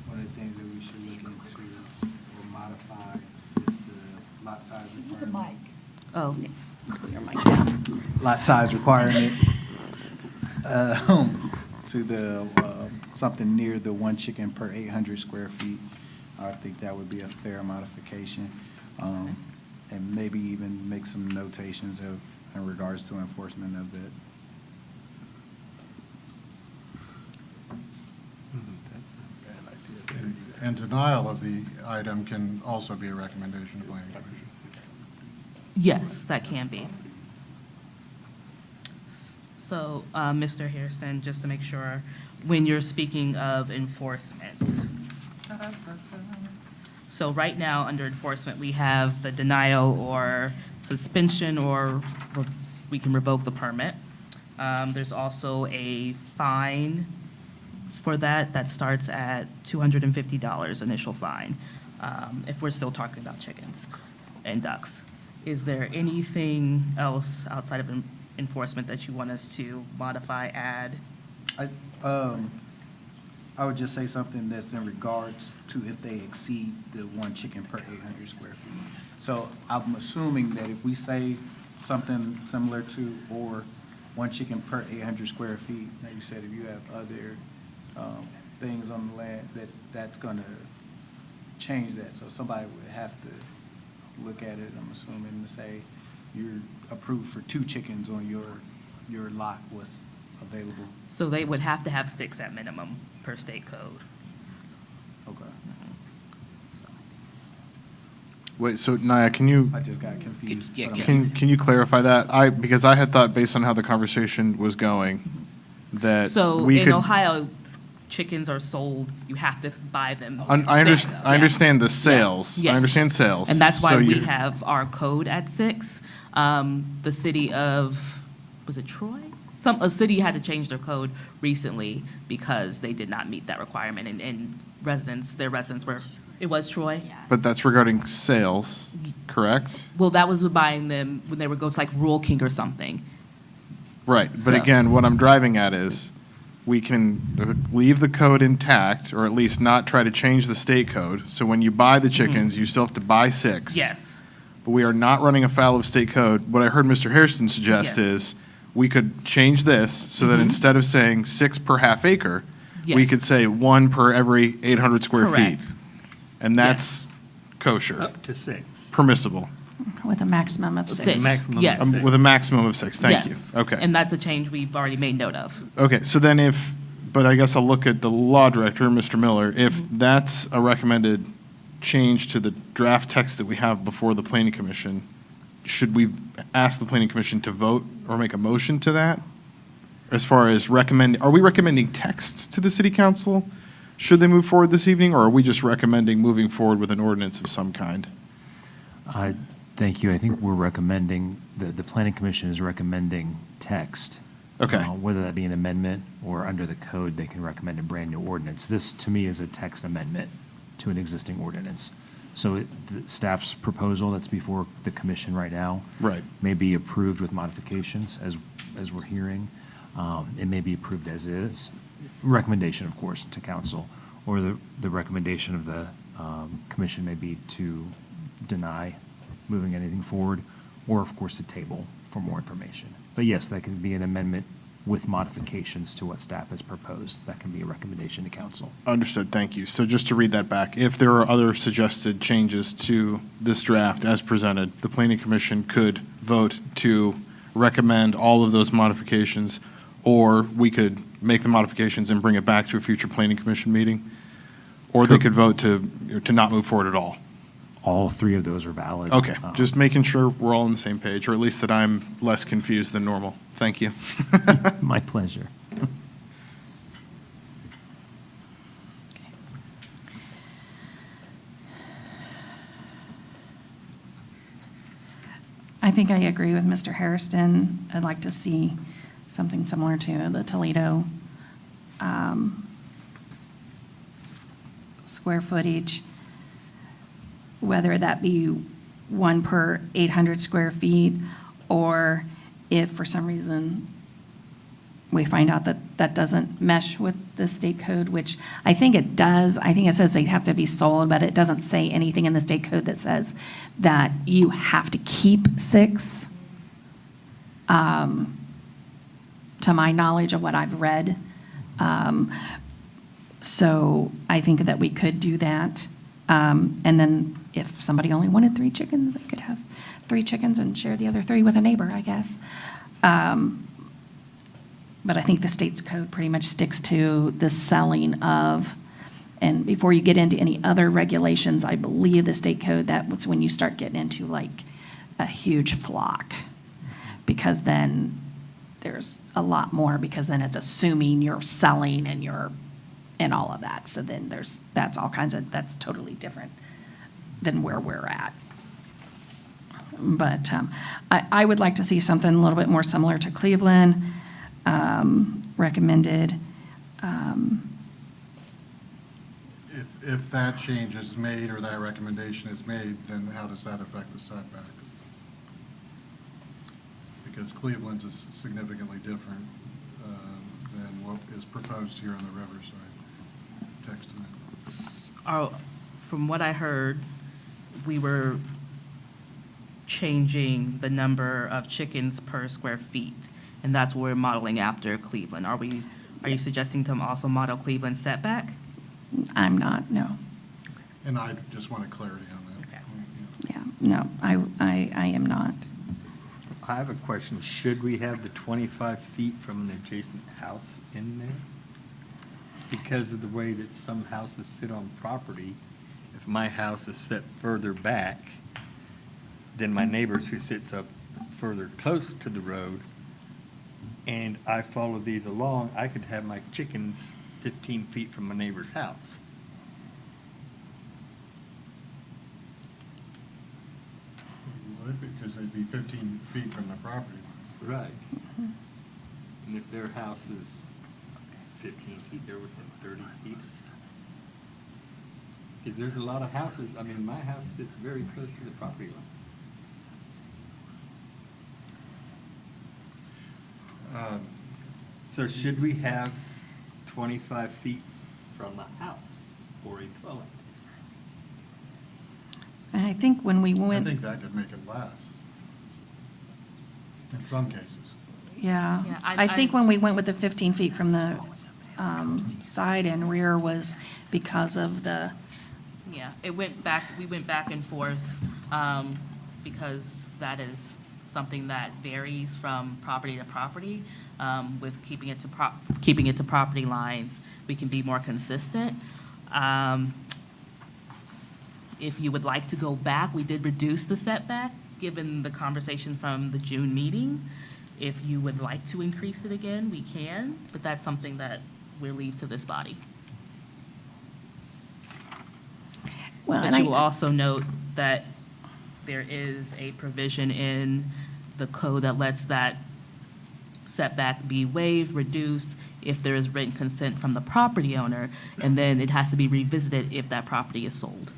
one of the things that we should look into or modify is the lot size requirement. It's a mic. Oh, Pull your mic down. Lot size requirement to the, something near the 1 chicken per 800 square feet. I think that would be a fair modification. And maybe even make some notations in regards to enforcement of that. And denial of the item can also be a recommendation to planning commission. yes, that can be. So, Mr. Hairston, just to make sure, when you're speaking of enforcement, so right now, under enforcement, we have the denial or suspension, or we can revoke the permit. There's also a fine for that starts at $250 initial fine, if we're still talking about chickens and ducks. Is there anything else outside of enforcement that you want us to modify, add? I would just say something that's in regards to if they exceed the 1 chicken per 800 square feet. So I'm assuming that if we say something similar to, or 1 chicken per 800 square feet, like you said, if you have other things on the land, that's going to change that. So somebody would have to look at it, I'm assuming, to say you're approved for 2 chickens on your lot was available. So they would have to have 6 at minimum per state code. Okay. So. Wait, so Naya, can you, I just got confused. Yeah, but yeah. I'm- can you clarify that? Because I had thought, based on how the conversation was going, that So we in could. Ohio, chickens are sold, you have to buy them. I six, understand, yeah. I understand the Yeah. sales. I Yes. understand sales. And that's why So we you're- have our code at 6. The city of, was it Troy? A city had to change their code recently because they did not meet that requirement, and their residents were, it was Troy? But that's regarding sales, correct? Well, that was buying them when they would go to like Rural King or something. Right, but So- again, what I'm driving at is, we can leave the code intact, or at least not try to change the state code. So when you buy the chickens, you still have to buy 6. Mm-hmm. Yes. But we are not running afoul of state code. What I heard Mr. Hairston suggest Yes. is, we could change this so that Mhm. instead of saying 6 per half acre, we Yes. could say 1 per every 800 square Correct. feet. And that's kosher, Up to 6. permissible, With a maximum of 6. 6, Maximum of yes. six. with a maximum of 6. Thank you. Yes. Okay. And that's a change we've already made note of. Okay, so then but I guess I'll look at the law director, Mr. Miller. If that's a recommended change to the draft text that we have before the planning commission, should we ask the planning commission to vote or make a motion to that? As far as are we recommending text to the city council? Should they move forward this evening, or are we just recommending moving forward with an ordinance of some kind? Thank you. I think we're recommending, the planning commission is recommending text. Okay. Whether that be an amendment or under the code, they can recommend a brand-new ordinance. This, to me, is a text amendment to an existing ordinance. So the staff's proposal that's before the commission right now. Right. May be approved with modifications, as we're hearing. It may be approved as is. Recommendation, of course, to council. Or the recommendation of the commission may be to deny moving anything forward, or, of course, to table for more information. But yes, that can be an amendment with modifications to what staff has proposed. That can be a recommendation to council. Understood, thank you. So just to read that back, if there are other suggested changes to this draft as presented, the planning commission could vote to recommend all of those modifications, or we could make the modifications and bring it back to a future planning commission meeting, or they could vote to not move forward at all. All three of those are valid. Okay, just making sure we're all on the same page, or at least that I'm less confused than normal. Thank you. My pleasure. I think I agree with Mr. Hairston. I'd like to see something similar to the Toledo square footage, whether that be 1 per 800 square feet, or if for some reason we find out that that doesn't mesh with the state code, which I think it does. I think it says they have to be sold, but it doesn't say anything in the state code that says that you have to keep 6, to my knowledge of what I've read. So I think that we could do that. And then if somebody only wanted 3 chickens, they could have 3 chickens and share the other 3 with a neighbor, I guess. But I think the state's code pretty much sticks to the selling of, and before you get into any other regulations, I believe the state code, that's when you start getting into like a huge flock. Because then there's a lot more, because then it's assuming you're selling and all of that. So then that's totally different than where we're at. But I would like to see something a little bit more similar to Cleveland, recommended. If that change is made or that recommendation is made, then how does that affect the setback? Because Cleveland's is significantly different than what is proposed here on the Riverside text amendment. From what I heard, we were changing the number of chickens per square feet, and that's what we're modeling after Cleveland. Are you suggesting to also model Cleveland setback? I'm not, no. And I just wanted clarity on that. Okay. Yeah, no, I am not. I have a question. Should we have the 25 feet from an adjacent house in there? Because of the way that some houses fit on property, if my house is set further back than my neighbor's who sits up further close to the road, and I follow these along, I could have my chickens 15 feet from my neighbor's house. You would, because they'd be 15 feet from the property line. Right. And if their house is 15 feet, they're within 30 feet. Because there's a lot of houses, I mean, my house sits very close to the property line. So should we have 25 feet from a house or a dwelling? And I think when we I went, think that could make it less. In some cases. yeah, Yeah, I think when we went with the 15 feet from the side and rear was because of the, Yeah, we went back and forth, because that is something that varies from property to property. With keeping it to property lines, we can be more consistent. If you would like to go back, we did reduce the setback, given the conversation from the June meeting. If you would like to increase it again, we can, but that's something that we'll leave to this body. well, But and you will I, also note that there is a provision in the code that lets that setback be waived, reduced, if there is written consent from the property owner, and then it has to be revisited if that property is sold.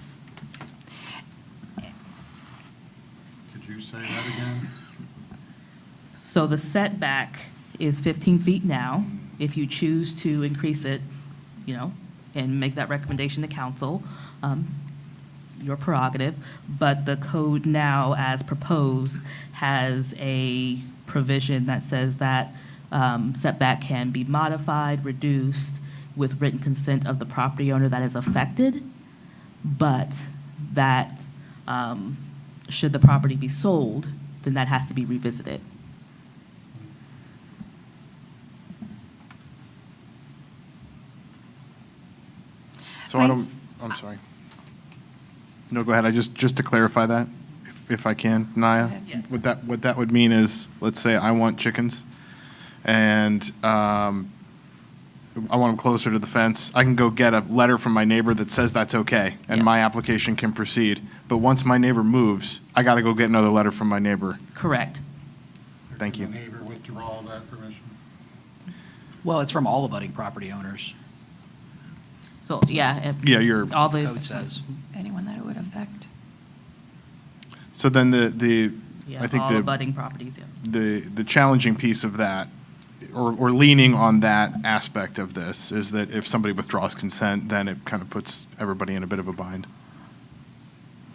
you say that again? So the setback is 15 feet now. If you choose to increase it, and make that recommendation to council, your prerogative. But the code now, as proposed, has a provision that says that setback can be modified, reduced with written consent of the property owner that is affected, but that should the property be sold, then that has to be revisited. So I'm sorry. No, go ahead. Just to clarify that, if I can, Naya? Yes. What that would mean is, let's say I want chickens, and I want them closer to the fence. I can go get a letter from my neighbor that says that's okay, and Yeah. my application can proceed. But once my neighbor moves, I got to go get another letter from my neighbor. Correct. Thank Can you. the neighbor withdraw that permission? Well, it's from all abutting property owners, So, yeah. Yeah, you're. All the the. code says. Anyone that it would affect. So then Yeah, I think all abutting properties, yes. the challenging piece of that, or leaning on that aspect of this, is that if somebody withdraws consent, then it kind of puts everybody in a bit of a bind.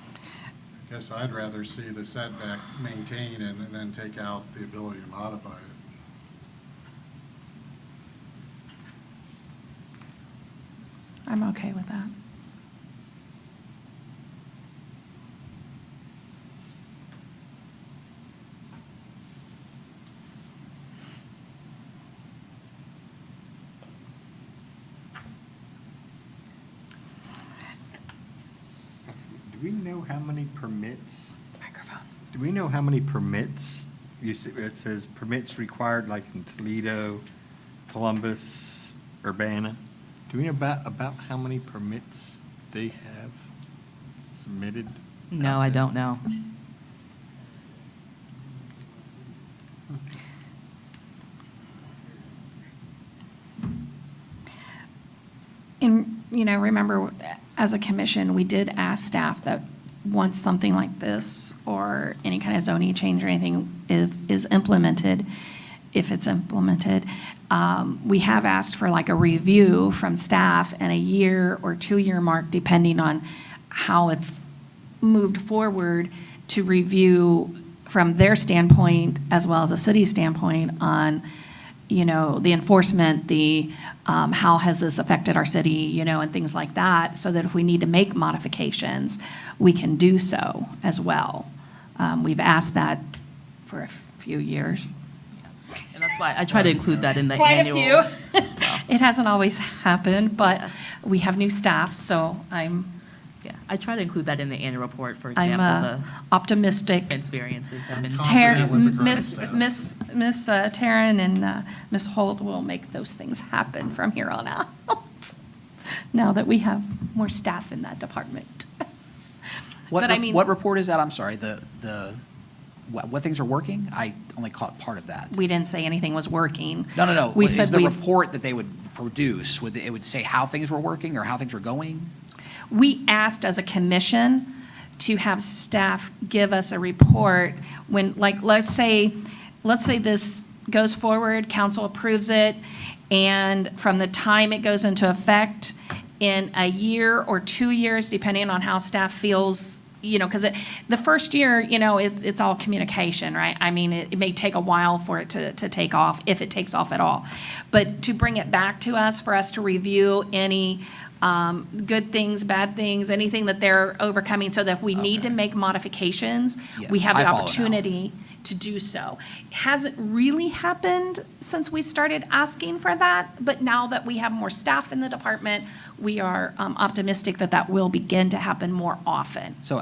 I guess I'd rather see the setback maintained and then take out the ability to modify it. I'm okay with that. Do we know how many permits, Microphone. do we know how many permits, it says permits required like in Toledo, Columbus, Urbana? Do we know about how many permits they have submitted? No, I don't know. And, remember, as a commission, we did ask staff that once something like this or any kind of zoning change or anything is implemented, if it's implemented, we have asked for like a review from staff and a year or 2-year mark, depending on how it's moved forward, to review from their standpoint as well as a city standpoint on, the enforcement, how has this affected our city, and things like that, so that if we need to make modifications, we can do so as well. We've asked that for a few years. And that's why I try to include that in the Quite annual. a few. It hasn't always happened, but we have new staff, so Yeah, I try to include that in the annual report, for I'm example, optimistic. the fence variances have been. Confident with the current Miss staff. Taryn and Miss Holt will make those things happen from here on out, now that we have more staff in that department. But I mean- What report is that? I'm sorry, what things are working? I only caught part of that. We didn't say anything was working. No. We Is said the we've. report that they would produce, it would say how things were working or how things were going? We asked as a commission to have staff give us a report when, like, let's say this goes forward, council approves it, and from the time it goes into effect, in a year or 2 years, depending on how staff feels, because the first year, it's all communication, right? I mean, it may take a while for it to take off, if it takes off at all. But to bring it back to us, for us to review any good things, bad things, anything that they're overcoming, so that if we need to make modifications, we Yes, have the I follow now. opportunity to do so. It hasn't really happened since we started asking for that, but now that we have more staff in the department, we are optimistic that that will begin to happen more often. So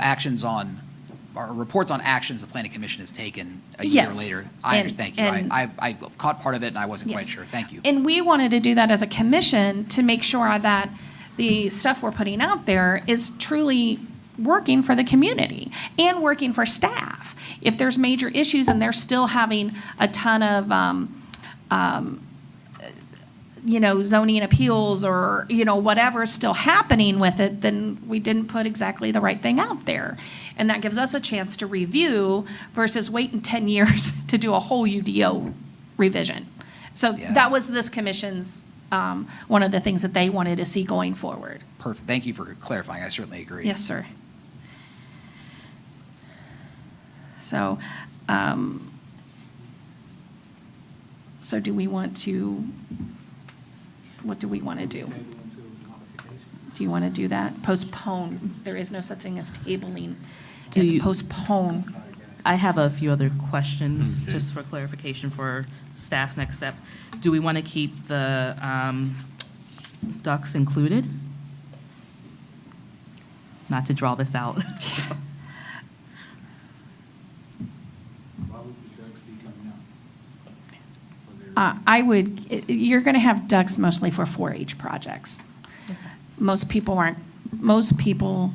reports on actions the planning commission has taken a year Yes. later. Thank you. And- I caught part of it and I wasn't quite Yes. sure. Thank you. And we wanted to do that as a commission to make sure that the stuff we're putting out there is truly working for the community and working for staff. If there's major issues and they're still having a ton of zoning appeals or, whatever is still happening with it, then we didn't put exactly the right thing out there. And that gives us a chance to review versus waiting 10 years to do a whole UDO revision. So Yeah. that was this commission's, one of the things that they wanted to see going forward. Perfect. Thank you for clarifying. I certainly agree. Yes, sir. So, so do we want to, what do we want to do? Do you want to do that? Postpone. There is no such thing as tabling. Do It's you- postpone. I have a few other questions, Okay. just for clarification for staff's next step. Do we want to keep the ducks included? Not to draw this out. I would, you're going to have ducks mostly for 4-H projects. Most people,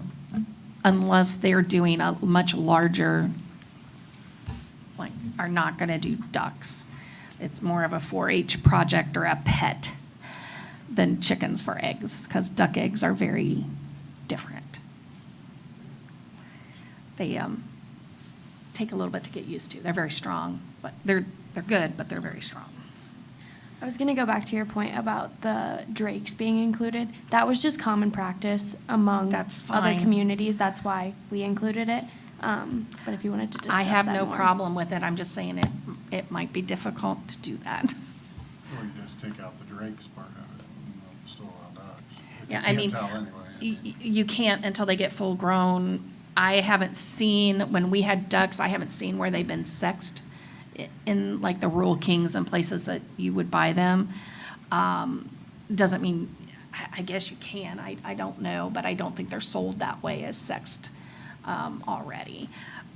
unless they're doing a much larger, like, are not going to do ducks. It's more of a 4-H project or a pet than chickens for eggs, because duck eggs are very different. They take a little bit to get used to. They're very strong, but they're good, but they're very strong. I was going to go back to your point about the drakes being included. That was just common practice among That's other fine. communities. That's why we included it. But if you wanted to discuss I have that no more. problem with it. I'm just saying it might be difficult to do that. Or you just take out the drakes part of it, still allow dogs. If you Yeah, I can't mean, tell anyway. you can't until they get full grown. I haven't seen, when we had ducks, I haven't seen where they've been sexed in like the Rural Kings and places that you would buy them. Doesn't mean, I guess you can, I don't know, but I don't think they're sold that way as sexed already.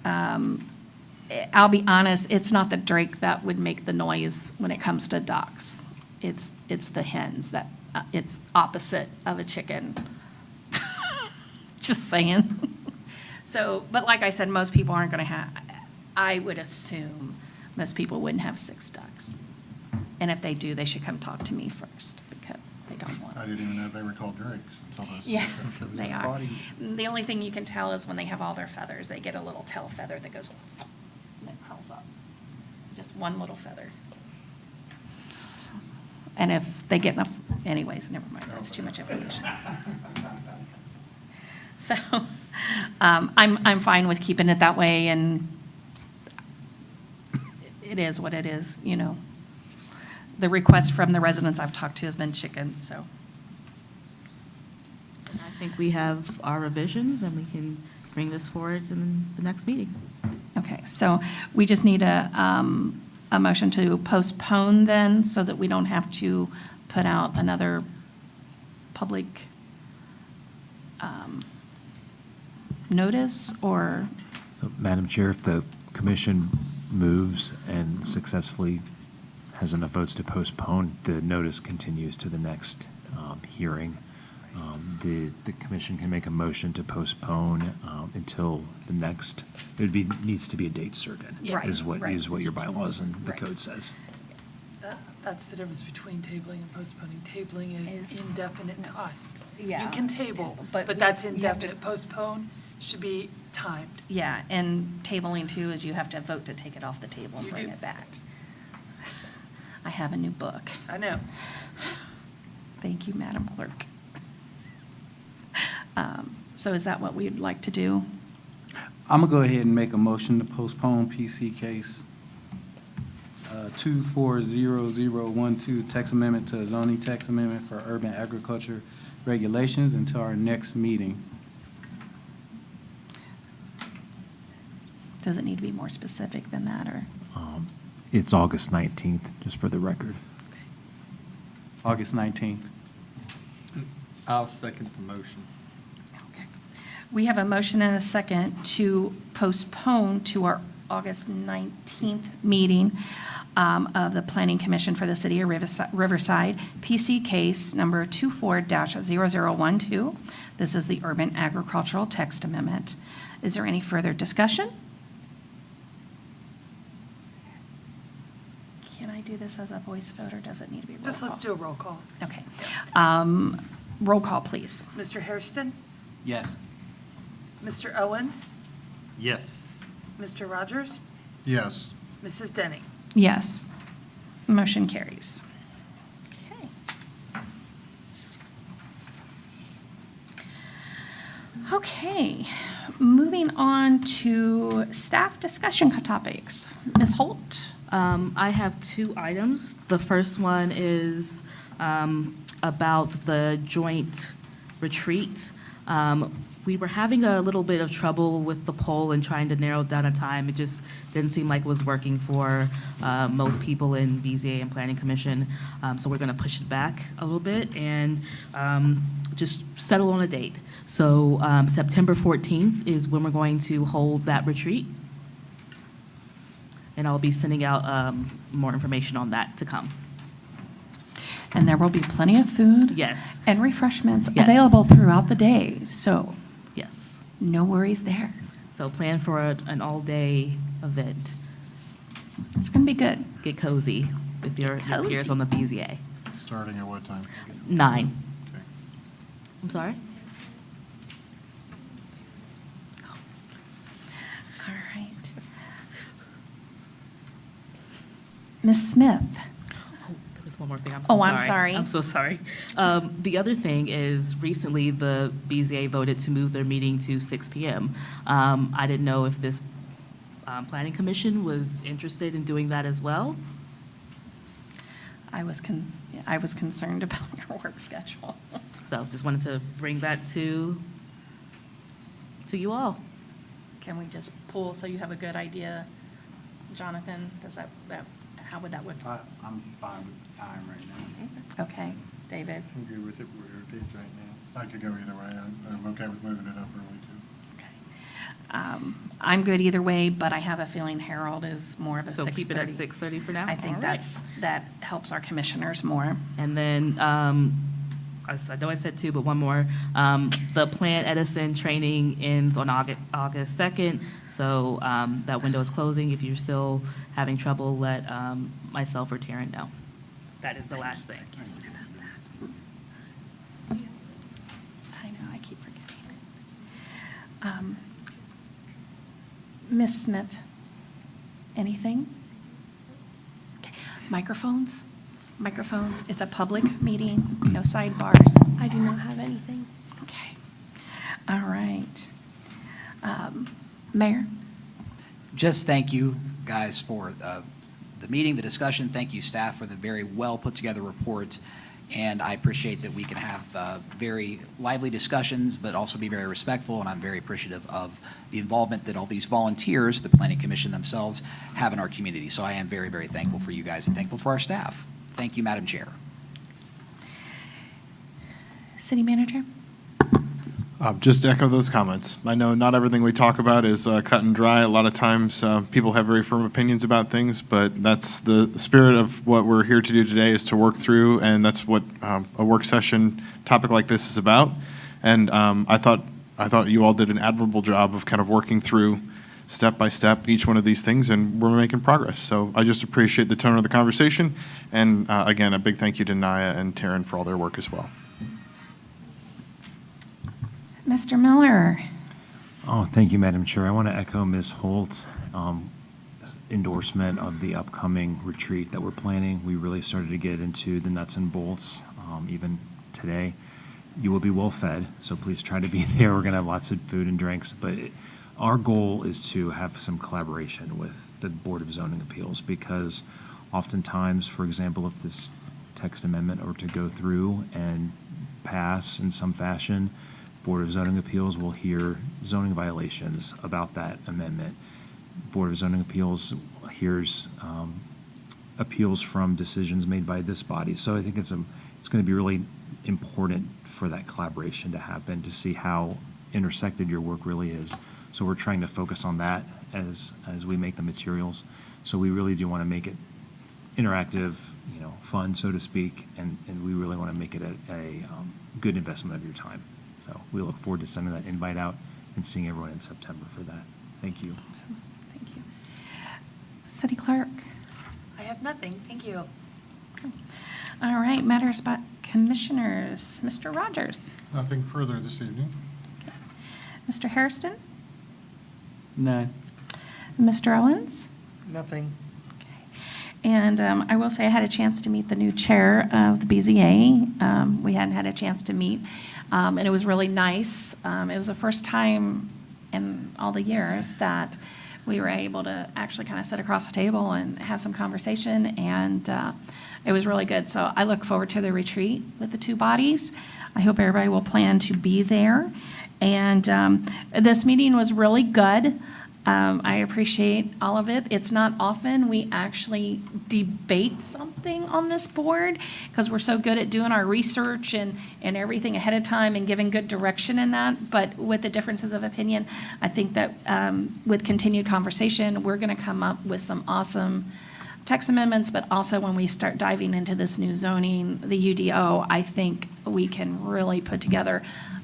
I'll be honest, it's not the drake that would make the noise when it comes to ducks. It's the hens that, it's opposite of a chicken. Just saying. So, but like I said, most people aren't going to have, I would assume most people wouldn't have 6 ducks. And if they do, they should come talk to me first, because they don't want. I didn't even know they were called drakes until this. Yeah, discussion. they are. The only thing you can tell is when they have all their feathers, they get a little tail feather that goes, and it curls up. Just one little feather. And if they get enough, anyways, never mind, that's too much information. So, I'm fine with keeping it that way, and it is what it is, The request from the residents I've talked to has been chickens, so. I think we have our revisions, and we can bring this forward in the next meeting. Okay, so we just need a motion to postpone then, so that we don't have to put out another public notice, or, So, Madam Chair, if the commission moves and successfully has enough votes to postpone, the notice continues to the next hearing. The commission can make a motion to postpone until the next, needs to be a date certain. Right, Is what right. your bylaws and the Right. code says. That's the difference between tabling and postponing. Tabling is Is- indefinite time. Yeah. You can table, But but that's you have to- indefinite. Postpone should be timed. Yeah, and tabling too is you have to vote to take it off the table and You bring do. it back. I have a new book. I know. Thank you, Madam Clerk. So is that what we'd like to do? I'm gonna go ahead and make a motion to postpone PC case 240012, text amendment to zoning text amendment for urban agriculture regulations until our next meeting. Does it need to be more specific than that, or? It's August 19th, just for the record. August 19th. I'll second the motion. Okay. We have a motion and a second to postpone to our August 19th meeting of the Planning Commission for the City of Riverside, PC case number 24-0012. This is the Urban Agricultural Text Amendment. Is there any further discussion? Can I do this this as a voice vote, or does it need to be a roll call? Just let's do a roll call. Okay. Roll call, please. Mr. Hairston? Yes. Mr. Owens? Yes. Mr. Rogers? Yes. Mrs. Denning? Yes. Motion carries. Okay. Okay, moving on to staff discussion topics. Ms. Holt? I have 2 items. The first one is about the joint retreat. We were having a little bit of trouble with the poll and trying to narrow down a time. It just didn't seem like it was working for most people in BZA and Planning Commission. So we're going to push it back a little bit and just settle on a date. So September 14th is when we're going to hold that retreat. And I'll be sending out more information on that to come. And there will be plenty of food. Yes, And refreshments Yes. available throughout the day, so yes. no worries there. So plan for an all-day event. It's going to be good. Get cozy with your peers Cozy. on the BZA. Starting at what time? 9. Okay. I'm sorry? All right. Ms. Smith? Oh, there was one more thing. I'm so Oh, sorry. I'm sorry. I'm so sorry. The other thing is recently the BZA voted to move their meeting to 6 p.m. I didn't know if this Planning Commission was interested in doing that as well. I was concerned about your work schedule. So just wanted to bring that to you all. Can we just pull so you have a good idea, Jonathan? Does that how would that work? I'm fine with the time right now. Okay, David? I'm good with it where it is right now. I could go either way. I'm okay with moving it up early, too. Okay. I'm good either way, but I have a feeling Harold is more of a 6:30. So keep it at 6:30 for now? I think All right. that helps our commissioners more. And then, I know I said 2, but one more. The Plant Edison training ends on August 2nd, so that window is closing. If you're still having trouble, let myself or Taryn know. That is the last thing. I know, I keep forgetting. Ms. Smith, anything? Okay. Microphones? Microphones. It's a public meeting, no sidebars. I do not have anything. Okay. All right. Mayor? Just thank you, guys, for the meeting, the discussion. Thank you, staff, for the very well-put-together report. And I appreciate that we can have very lively discussions, but also be very respectful. And I'm very appreciative of the involvement that all these volunteers, the Planning Commission themselves, have in our community. So I am very, very thankful for you guys and thankful for our staff. Thank you, Madam Chair. City Manager? Just to echo those comments. I know not everything we talk about is cut and dry. A lot of times, people have very firm opinions about things, but that's the spirit of what we're here to do today, is to work through, and that's what a work session topic like this is about. And I thought you all did an admirable job of kind of working through step by step each one of these things, and we're making progress. So I just appreciate the tone of the conversation, and again, a big thank you to Naya and Taryn for all their work as well. Mr. Miller? Oh, thank you, Madam Chair. I want to echo Ms. Holt's endorsement of the upcoming retreat that we're planning. We really started to get into the nuts and bolts even today. You will be well fed, so please try to be there. We're going to have lots of food and drinks, but our goal is to have some collaboration with the Board of Zoning Appeals, because oftentimes, for example, if this text amendment were to go through and pass in some fashion, Board of Zoning Appeals will hear zoning violations about that amendment. Board of Zoning Appeals hears appeals from decisions made by this body. So I think it's going to be really important for that collaboration to happen, to see how intersected your work really is. So we're trying to focus on that as we make the materials. So we really do want to make it interactive, fun, so to speak, and we really want to make it a good investment of your time. So we look forward to sending that invite out and seeing everyone in September for that. Thank you. Awesome. Thank you. City Clerk? I have nothing, thank you. All right, matters by commissioners. Mr. Rogers, Nothing further this evening. Mr. Hairston, None. Mr. Owens. Nothing. And I will say I had a chance to meet the new chair of the BZA. We hadn't had a chance to meet, and it was really nice. It was the first time in all the years that we were able to actually kind of sit across the table and have some conversation, and it was really good. So I look forward to the retreat with the two bodies. I hope everybody will plan to be there. And this meeting was really good. I appreciate all of it. It's not often we actually debate something on this board because we're so good at doing our research and everything ahead of time and giving good direction in that. But with the differences of opinion, I think that with continued conversation, we're going to come up with some awesome text amendments, but also when we start diving into this new zoning, the UDO, I think we can really put together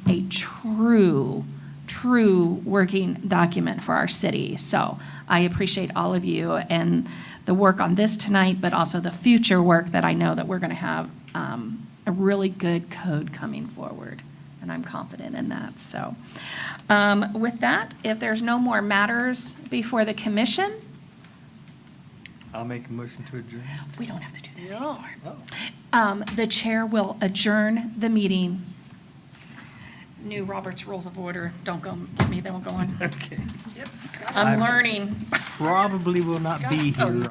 a true working document for our city. So I appreciate all of you and the work on this tonight, but also the future work that I know that we're going to have a really good code coming forward. And I'm confident in that. So with that, if there's no more matters before the commission, I'll make a motion to adjourn. we don't have to do that anymore. The chair will adjourn the meeting. New Robert's Rules of Order. Don't go, get me, they won't go on. Okay. I'm learning. Probably will not be here